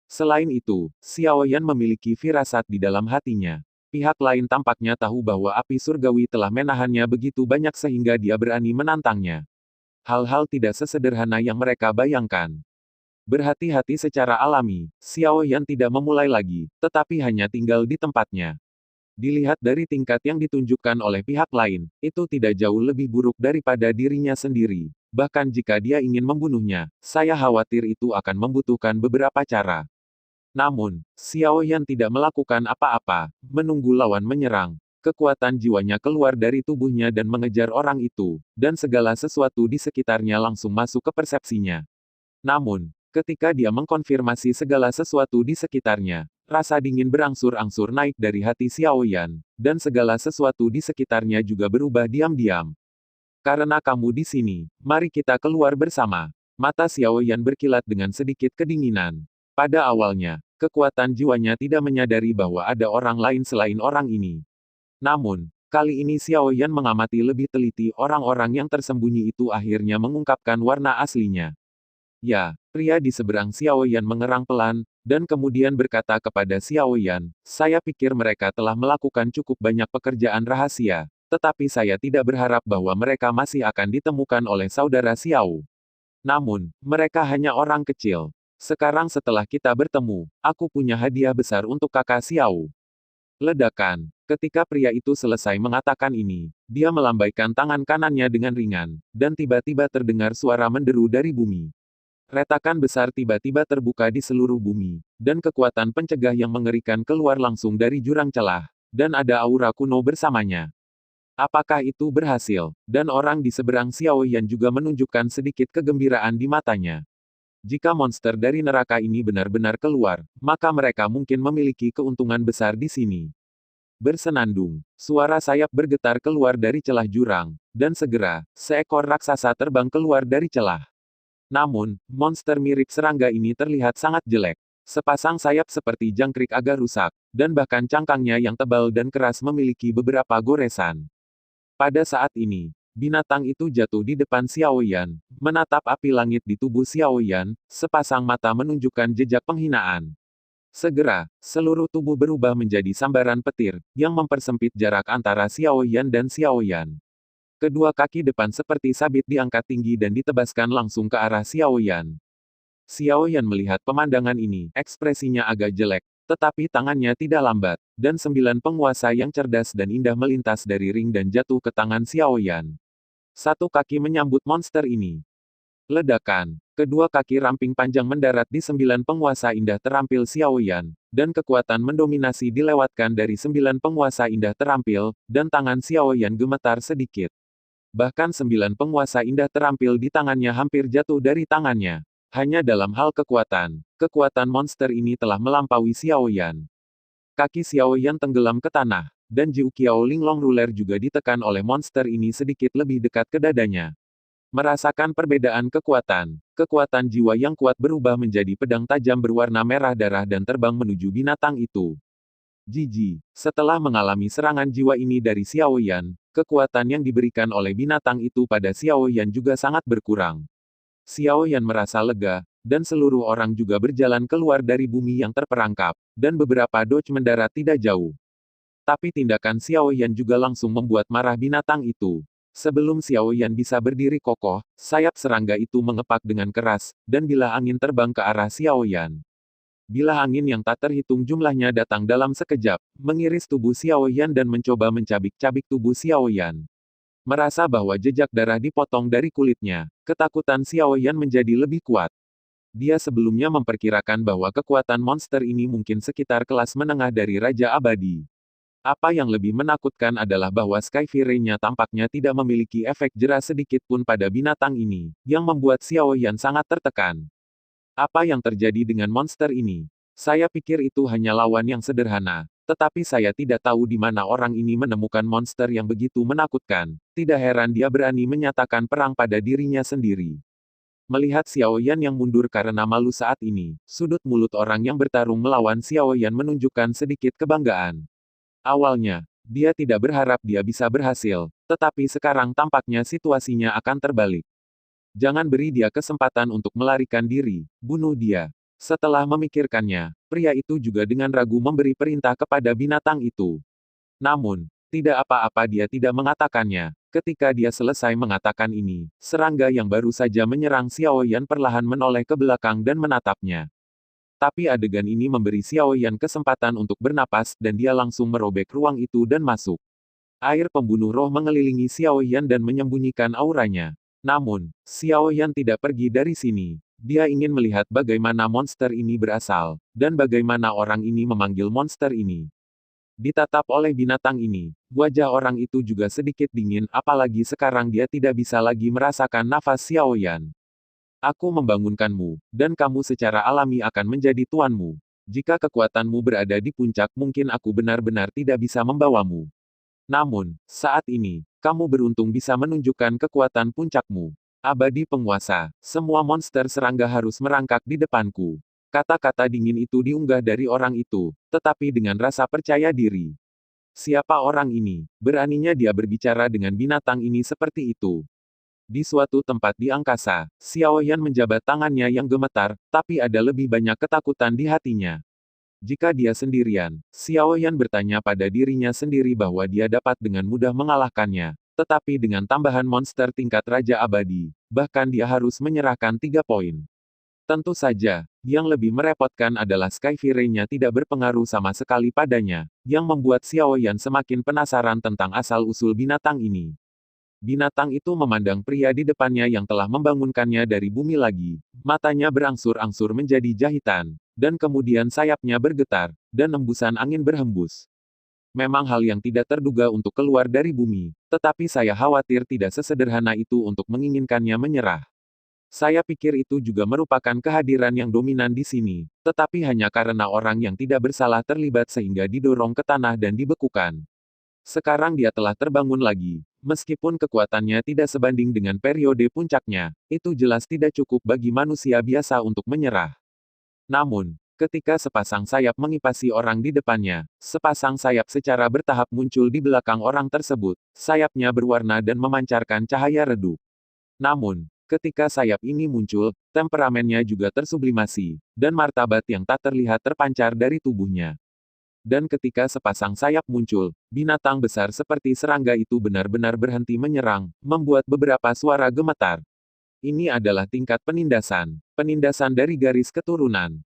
Selain itu, Xiao Yan memiliki firasat di dalam hatinya. Pihak lain tampaknya tahu bahwa api surgawi telah menahannya begitu banyak sehingga dia berani menantangnya. Hal-hal tidak sesederhana yang mereka bayangkan. Berhati-hati secara alami, Xiao Yan tidak memulai lagi, tetapi hanya tinggal di tempatnya. Dilihat dari tingkat yang ditunjukkan oleh pihak lain, itu tidak jauh lebih buruk daripada dirinya sendiri. Bahkan jika dia ingin membunuhnya, saya khawatir itu akan membutuhkan beberapa cara. Namun, Xiao Yan tidak melakukan apa-apa, menunggu lawan menyerang. Kekuatan jiwanya keluar dari tubuhnya dan mengejar orang itu, dan segala sesuatu di sekitarnya langsung masuk ke persepsinya. Namun, ketika dia mengkonfirmasi segala sesuatu di sekitarnya, rasa dingin berangsur-angsur naik dari hati Xiao Yan, dan segala sesuatu di sekitarnya juga berubah diam-diam. Karena kamu di sini, mari kita keluar bersama. Mata Xiao Yan berkilat dengan sedikit kedinginan. Pada awalnya, kekuatan jiwanya tidak menyadari bahwa ada orang lain selain orang ini. Namun, kali ini Xiao Yan mengamati lebih teliti orang-orang yang tersembunyi itu akhirnya mengungkapkan warna aslinya. Ya, pria di seberang Xiao Yan mengerang pelan, dan kemudian berkata kepada Xiao Yan, saya pikir mereka telah melakukan cukup banyak pekerjaan rahasia, tetapi saya tidak berharap bahwa mereka masih akan ditemukan oleh saudara Xiao. Namun, mereka hanya orang kecil. Sekarang setelah kita bertemu, aku punya hadiah besar untuk kakak Xiao. Ledakan. Ketika pria itu selesai mengatakan ini, dia melambaikan tangan kanannya dengan ringan, dan tiba-tiba terdengar suara menderu dari bumi. Retakan besar tiba-tiba terbuka di seluruh bumi, dan kekuatan pencegah yang mengerikan keluar langsung dari jurang celah, dan ada aura kuno bersamanya. Apakah itu berhasil? Dan orang di seberang Xiao Yan juga menunjukkan sedikit kegembiraan di matanya. Jika monster dari neraka ini benar-benar keluar, maka mereka mungkin memiliki keuntungan besar di sini. Bersenandung, suara sayap bergetar keluar dari celah jurang, dan segera, seekor raksasa terbang keluar dari celah. Namun, monster mirip serangga ini terlihat sangat jelek. Sepasang sayap seperti jangkrik agak rusak, dan bahkan cangkangnya yang tebal dan keras memiliki beberapa goresan. Pada saat ini, binatang itu jatuh di depan Xiao Yan, menatap api langit di tubuh Xiao Yan, sepasang mata menunjukkan jejak penghinaan. Segera, seluruh tubuh berubah menjadi sambaran petir, yang mempersempit jarak antara Xiao Yan dan Xiao Yan. Kedua kaki depan seperti sabit diangkat tinggi dan ditebaskan langsung ke arah Xiao Yan. Xiao Yan melihat pemandangan ini, ekspresinya agak jelek, tetapi tangannya tidak lambat, dan 9 penguasa yang cerdas dan indah melintas dari ring dan jatuh ke tangan Xiao Yan. Satu kaki menyambut monster ini. Ledakan. Kedua kaki ramping panjang mendarat di 9 penguasa indah terampil Xiao Yan, dan kekuatan mendominasi dilewatkan dari 9 penguasa indah terampil, dan tangan Xiao Yan gemetar sedikit. Bahkan 9 penguasa indah terampil di tangannya hampir jatuh dari tangannya. Hanya dalam hal kekuatan, kekuatan monster ini telah melampaui Xiao Yan. Kaki Xiao Yan tenggelam ke tanah, dan Jiu Qiao Linglong Ruler juga ditekan oleh monster ini sedikit lebih dekat ke dadanya. Merasakan perbedaan kekuatan, kekuatan jiwa yang kuat berubah menjadi pedang tajam berwarna merah darah dan terbang menuju binatang itu. Jiji, setelah mengalami serangan jiwa ini dari Xiao Yan, kekuatan yang diberikan oleh binatang itu pada Xiao Yan juga sangat berkurang. Xiao Yan merasa lega, dan seluruh orang juga berjalan keluar dari bumi yang terperangkap, dan beberapa doge mendarat tidak jauh. Tapi tindakan Xiao Yan juga langsung membuat marah binatang itu. Sebelum Xiao Yan bisa berdiri kokoh, sayap serangga itu mengepak dengan keras, dan bilah angin terbang ke arah Xiao Yan. Bilah angin yang tak terhitung jumlahnya datang dalam sekejap, mengiris tubuh Xiao Yan dan mencoba mencabik-cabik tubuh Xiao Yan. Merasa bahwa jejak darah dipotong dari kulitnya, ketakutan Xiao Yan menjadi lebih kuat. Dia sebelumnya memperkirakan bahwa kekuatan monster ini mungkin sekitar kelas menengah dari Raja Abadi. Apa yang lebih menakutkan adalah bahwa Sky Fury-nya tampaknya tidak memiliki efek jera sedikit pun pada binatang ini, yang membuat Xiao Yan sangat tertekan. Apa yang terjadi dengan monster ini? Saya pikir itu hanya lawan yang sederhana, tetapi saya tidak tahu di mana orang ini menemukan monster yang begitu menakutkan. Tidak heran dia berani menyatakan perang pada dirinya sendiri. Melihat Xiao Yan yang mundur karena malu saat ini, sudut mulut orang yang bertarung melawan Xiao Yan menunjukkan sedikit kebanggaan. Awalnya, Dia tidak berharap dia bisa berhasil, tetapi sekarang tampaknya situasinya akan terbalik. Jangan beri dia kesempatan untuk melarikan diri, bunuh dia. Setelah memikirkannya, pria itu juga dengan ragu memberi perintah kepada binatang itu. Namun, tidak apa-apa dia tidak mengatakannya. Ketika dia selesai mengatakan ini, serangga yang baru saja menyerang Xiao Yan perlahan menoleh ke belakang dan menatapnya. Tapi adegan ini memberi Xiao Yan kesempatan untuk bernapas dan dia langsung merobek ruang itu dan masuk. Air pembunuh roh mengelilingi Xiao Yan dan menyembunyikan auranya. Namun, Xiao Yan tidak pergi dari sini. Dia ingin melihat bagaimana monster ini berasal, dan bagaimana orang ini memanggil monster ini. Ditatap oleh binatang ini, wajah orang itu juga sedikit dingin apalagi sekarang dia tidak bisa lagi merasakan nafas Xiao Yan. Aku membangunkanmu, dan kamu secara alami akan menjadi tuanmu. Jika kekuatanmu berada di puncak mungkin aku benar-benar tidak bisa membawamu. Namun, saat ini, kamu beruntung bisa menunjukkan kekuatan puncakmu. Abadi penguasa, semua monster serangga harus merangkak di depanku. Kata-kata dingin itu diunggah dari orang itu, tetapi dengan rasa percaya diri. Siapa orang ini? Beraninya dia berbicara dengan binatang ini seperti itu. Di suatu tempat di angkasa, Xiao Yan menjabat tangannya yang gemetar, tapi ada lebih banyak ketakutan di hatinya. Jika dia sendirian, Xiao Yan bertanya pada dirinya sendiri bahwa dia dapat dengan mudah mengalahkannya. Tetapi dengan tambahan monster tingkat Raja Abadi, bahkan dia harus menyerahkan 3 poin. Tentu saja, yang lebih merepotkan adalah Sky Fury-nya tidak berpengaruh sama sekali padanya, yang membuat Xiao Yan semakin penasaran tentang asal-usul binatang ini. Binatang itu memandang pria di depannya yang telah membangunkannya dari bumi lagi. Matanya berangsur-angsur menjadi jahitan, dan kemudian sayapnya bergetar, dan embusan angin berhembus. Memang hal yang tidak terduga untuk keluar dari bumi, tetapi saya khawatir tidak sesederhana itu untuk menginginkannya menyerah. Saya pikir itu juga merupakan kehadiran yang dominan di sini, tetapi hanya karena orang yang tidak bersalah terlibat sehingga didorong ke tanah dan dibekukan. Sekarang dia telah terbangun lagi, meskipun kekuatannya tidak sebanding dengan periode puncaknya, itu jelas tidak cukup bagi manusia biasa untuk menyerah. Namun, ketika sepasang sayap mengipasi orang di depannya, sepasang sayap secara bertahap muncul di belakang orang tersebut. Sayapnya berwarna dan memancarkan cahaya redup. Namun, ketika sayap ini muncul, temperamennya juga tersublimasi, dan martabat yang tak terlihat terpancar dari tubuhnya. Dan ketika sepasang sayap muncul, binatang besar seperti serangga itu benar-benar berhenti menyerang, membuat beberapa suara gemetar. Ini adalah tingkat penindasan. Penindasan dari garis keturunan.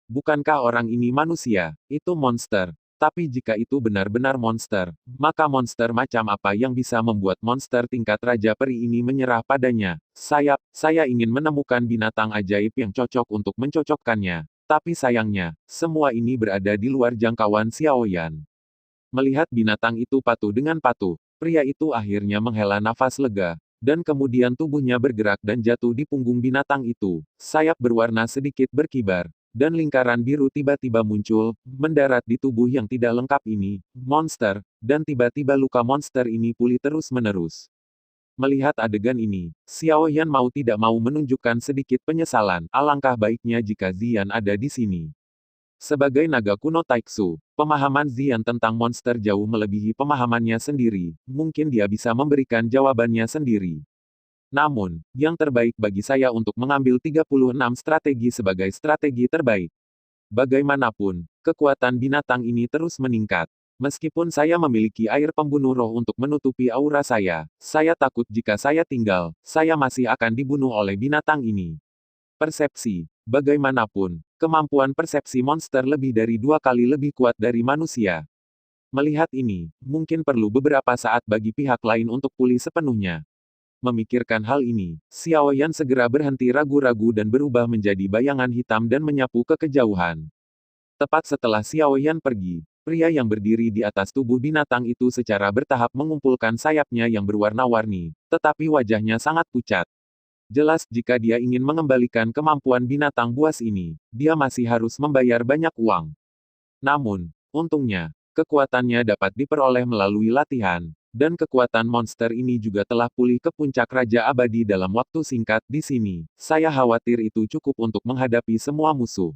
Bukankah orang ini manusia? Itu monster. Tapi jika itu benar-benar monster, maka monster macam apa yang bisa membuat monster tingkat Raja Peri ini menyerah padanya? Saya ingin menemukan binatang ajaib yang cocok untuk mencocokkannya. Tapi sayangnya, semua ini berada di luar jangkauan Xiao Yan. Melihat binatang itu patuh dengan patuh, pria itu akhirnya menghela nafas lega, dan kemudian tubuhnya bergerak dan jatuh di punggung binatang itu. Sayap berwarna sedikit berkibar, dan lingkaran biru tiba-tiba muncul, mendarat di tubuh yang tidak lengkap ini, monster, dan tiba-tiba luka monster ini pulih terus-menerus. Melihat adegan ini, Xiao Yan mau tidak mau menunjukkan sedikit penyesalan, alangkah baiknya jika Ziyan ada di sini. Sebagai naga kuno Taiksu, pemahaman Ziyan tentang monster jauh melebihi pemahamannya sendiri, mungkin dia bisa memberikan jawabannya sendiri. Namun, yang terbaik bagi saya untuk mengambil 36 strategi sebagai strategi terbaik. Bagaimanapun, kekuatan binatang ini terus meningkat. Meskipun saya memiliki air pembunuh roh untuk menutupi aura saya takut jika saya tinggal, saya masih akan dibunuh oleh binatang ini. Persepsi. Bagaimanapun, kemampuan persepsi monster lebih dari 2 kali lebih kuat dari manusia. Melihat ini, mungkin perlu beberapa saat bagi pihak lain untuk pulih sepenuhnya. Memikirkan hal ini, Xiao Yan segera berhenti ragu-ragu dan berubah menjadi bayangan hitam dan menyapu ke kejauhan. Tepat setelah Xiao Yan pergi, pria yang berdiri di atas tubuh binatang itu secara bertahap mengumpulkan sayapnya yang berwarna-warni, tetapi wajahnya sangat pucat. Jelas jika dia ingin mengembalikan kemampuan binatang buas ini, dia masih harus membayar banyak uang. Namun, untungnya, kekuatannya dapat diperoleh melalui latihan, dan kekuatan monster ini juga telah pulih ke puncak Raja Abadi dalam waktu singkat di sini. Saya khawatir itu cukup untuk menghadapi semua musuh.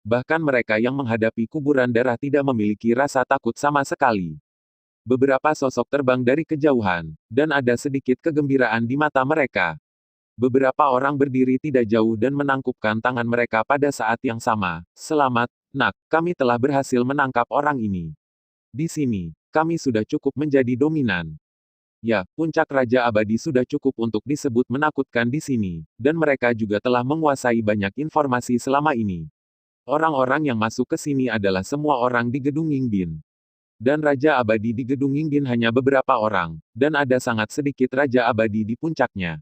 Bahkan mereka yang menghadapi kuburan darah tidak memiliki rasa takut sama sekali. Beberapa sosok terbang dari kejauhan, dan ada sedikit kegembiraan di mata mereka. Beberapa orang berdiri tidak jauh dan menangkupkan tangan mereka pada saat yang sama. Selamat, nak, kami telah berhasil menangkap orang ini. Di sini, kami sudah cukup menjadi dominan. Ya, puncak Raja Abadi sudah cukup untuk disebut menakutkan di sini, dan mereka juga telah menguasai banyak informasi selama ini. Orang-orang yang masuk ke sini adalah semua orang di Gedung Yingbin. Dan Raja Abadi di Gedung Yingbin hanya beberapa orang, dan ada sangat sedikit Raja Abadi di puncaknya.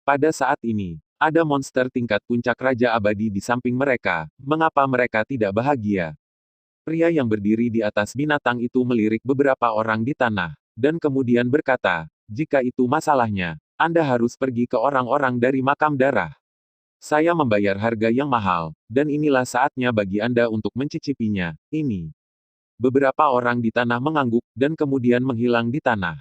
Pada saat ini, ada monster tingkat puncak Raja Abadi di samping mereka. Mengapa mereka tidak bahagia? Pria yang berdiri di atas binatang itu melirik beberapa orang di tanah, dan kemudian berkata, "Jika itu masalahnya, Anda harus pergi ke orang-orang dari makam darah. Saya membayar harga yang mahal, dan inilah saatnya bagi Anda untuk mencicipinya. Ini." Beberapa orang di tanah mengangguk, dan kemudian menghilang di tanah.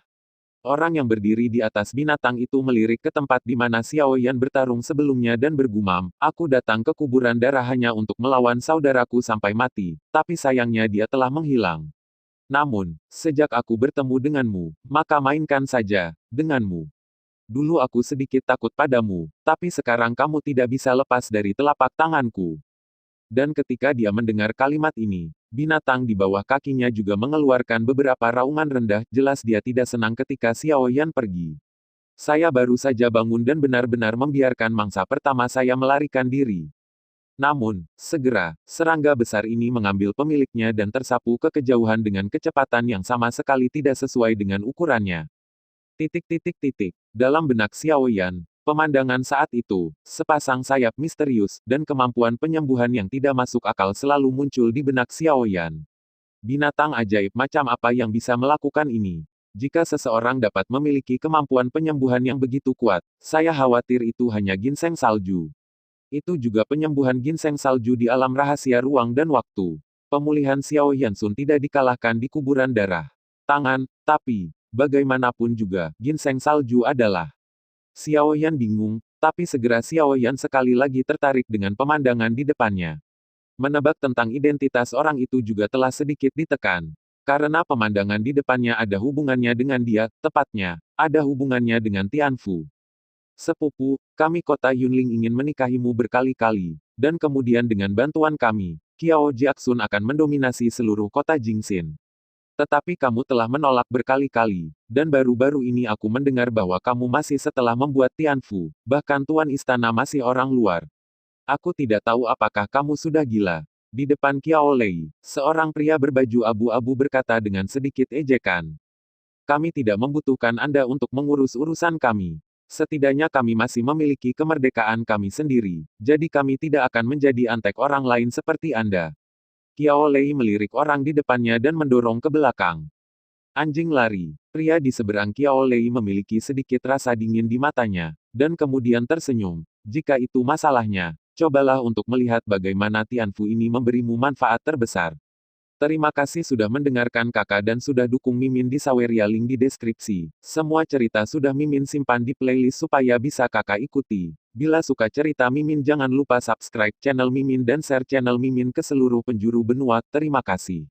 Orang yang berdiri di atas binatang itu melirik ke tempat di mana Xiao Yan bertarung sebelumnya dan bergumam, "Aku datang ke kuburan darah hanya untuk melawan saudaraku sampai mati, tapi sayangnya dia telah menghilang. Namun, sejak aku bertemu denganmu, maka mainkan saja denganmu. Dulu aku sedikit takut padamu, tapi sekarang kamu tidak bisa lepas dari telapak tanganku." Dan ketika dia mendengar kalimat ini, binatang di bawah kakinya juga mengeluarkan beberapa raungan rendah, jelas dia tidak senang ketika Xiao Yan pergi. "Saya baru saja bangun dan benar-benar membiarkan mangsa pertama saya melarikan diri." Namun, segera, serangga besar ini mengambil pemiliknya dan tersapu ke kejauhan dengan kecepatan yang sama sekali tidak sesuai dengan ukurannya. Titik titik titik. Dalam benak Xiao Yan, pemandangan saat itu, sepasang sayap misterius, dan kemampuan penyembuhan yang tidak masuk akal selalu muncul di benak Xiao Yan. Binatang ajaib macam apa yang bisa melakukan ini? Jika seseorang dapat memiliki kemampuan penyembuhan yang begitu kuat, saya khawatir itu hanya ginseng salju. Itu juga penyembuhan ginseng salju di alam rahasia ruang dan waktu. Pemulihan Xiao Yansun tidak dikalahkan di kuburan darah. Tapi, bagaimanapun juga, ginseng salju adalah. Xiao Yan bingung, tapi segera Xiao Yan sekali lagi tertarik dengan pemandangan di depannya. Menebak tentang identitas orang itu juga telah sedikit ditekan. Karena pemandangan di depannya ada hubungannya dengan dia, tepatnya, ada hubungannya dengan Tianfu. "Sepupu, kami kota Yunling ingin menikahimu berkali-kali, dan kemudian dengan bantuan kami, Qiao Jiaxun akan mendominasi seluruh kota Jingxin. Tetapi kamu telah menolak berkali-kali, dan baru-baru ini aku mendengar bahwa kamu masih setelah membuat Tianfu, bahkan tuan istana masih orang luar. Aku tidak tahu apakah kamu sudah gila." Di depan Qiao Lei, seorang pria berbaju abu-abu berkata dengan sedikit ejekan. "Kami tidak membutuhkan Anda untuk mengurus urusan kami. Setidaknya kami masih memiliki kemerdekaan kami sendiri, jadi kami tidak akan menjadi antek orang lain seperti Anda." Qiao Lei melirik orang di depannya dan mendorong ke belakang. "Anjing lari." Pria di seberang Qiao Lei memiliki sedikit rasa dingin di matanya, dan kemudian tersenyum. "Jika itu masalahnya, cobalah untuk melihat bagaimana Tianfu ini memberimu manfaat terbesar." Terima kasih sudah mendengarkan kakak dan sudah dukung Mimin di Saweria, link di deskripsi. Semua cerita sudah Mimin simpan di playlist supaya bisa kakak ikuti. Bila suka cerita Mimin jangan lupa subscribe channel Mimin dan share channel Mimin ke seluruh penjuru benua. Terima kasih.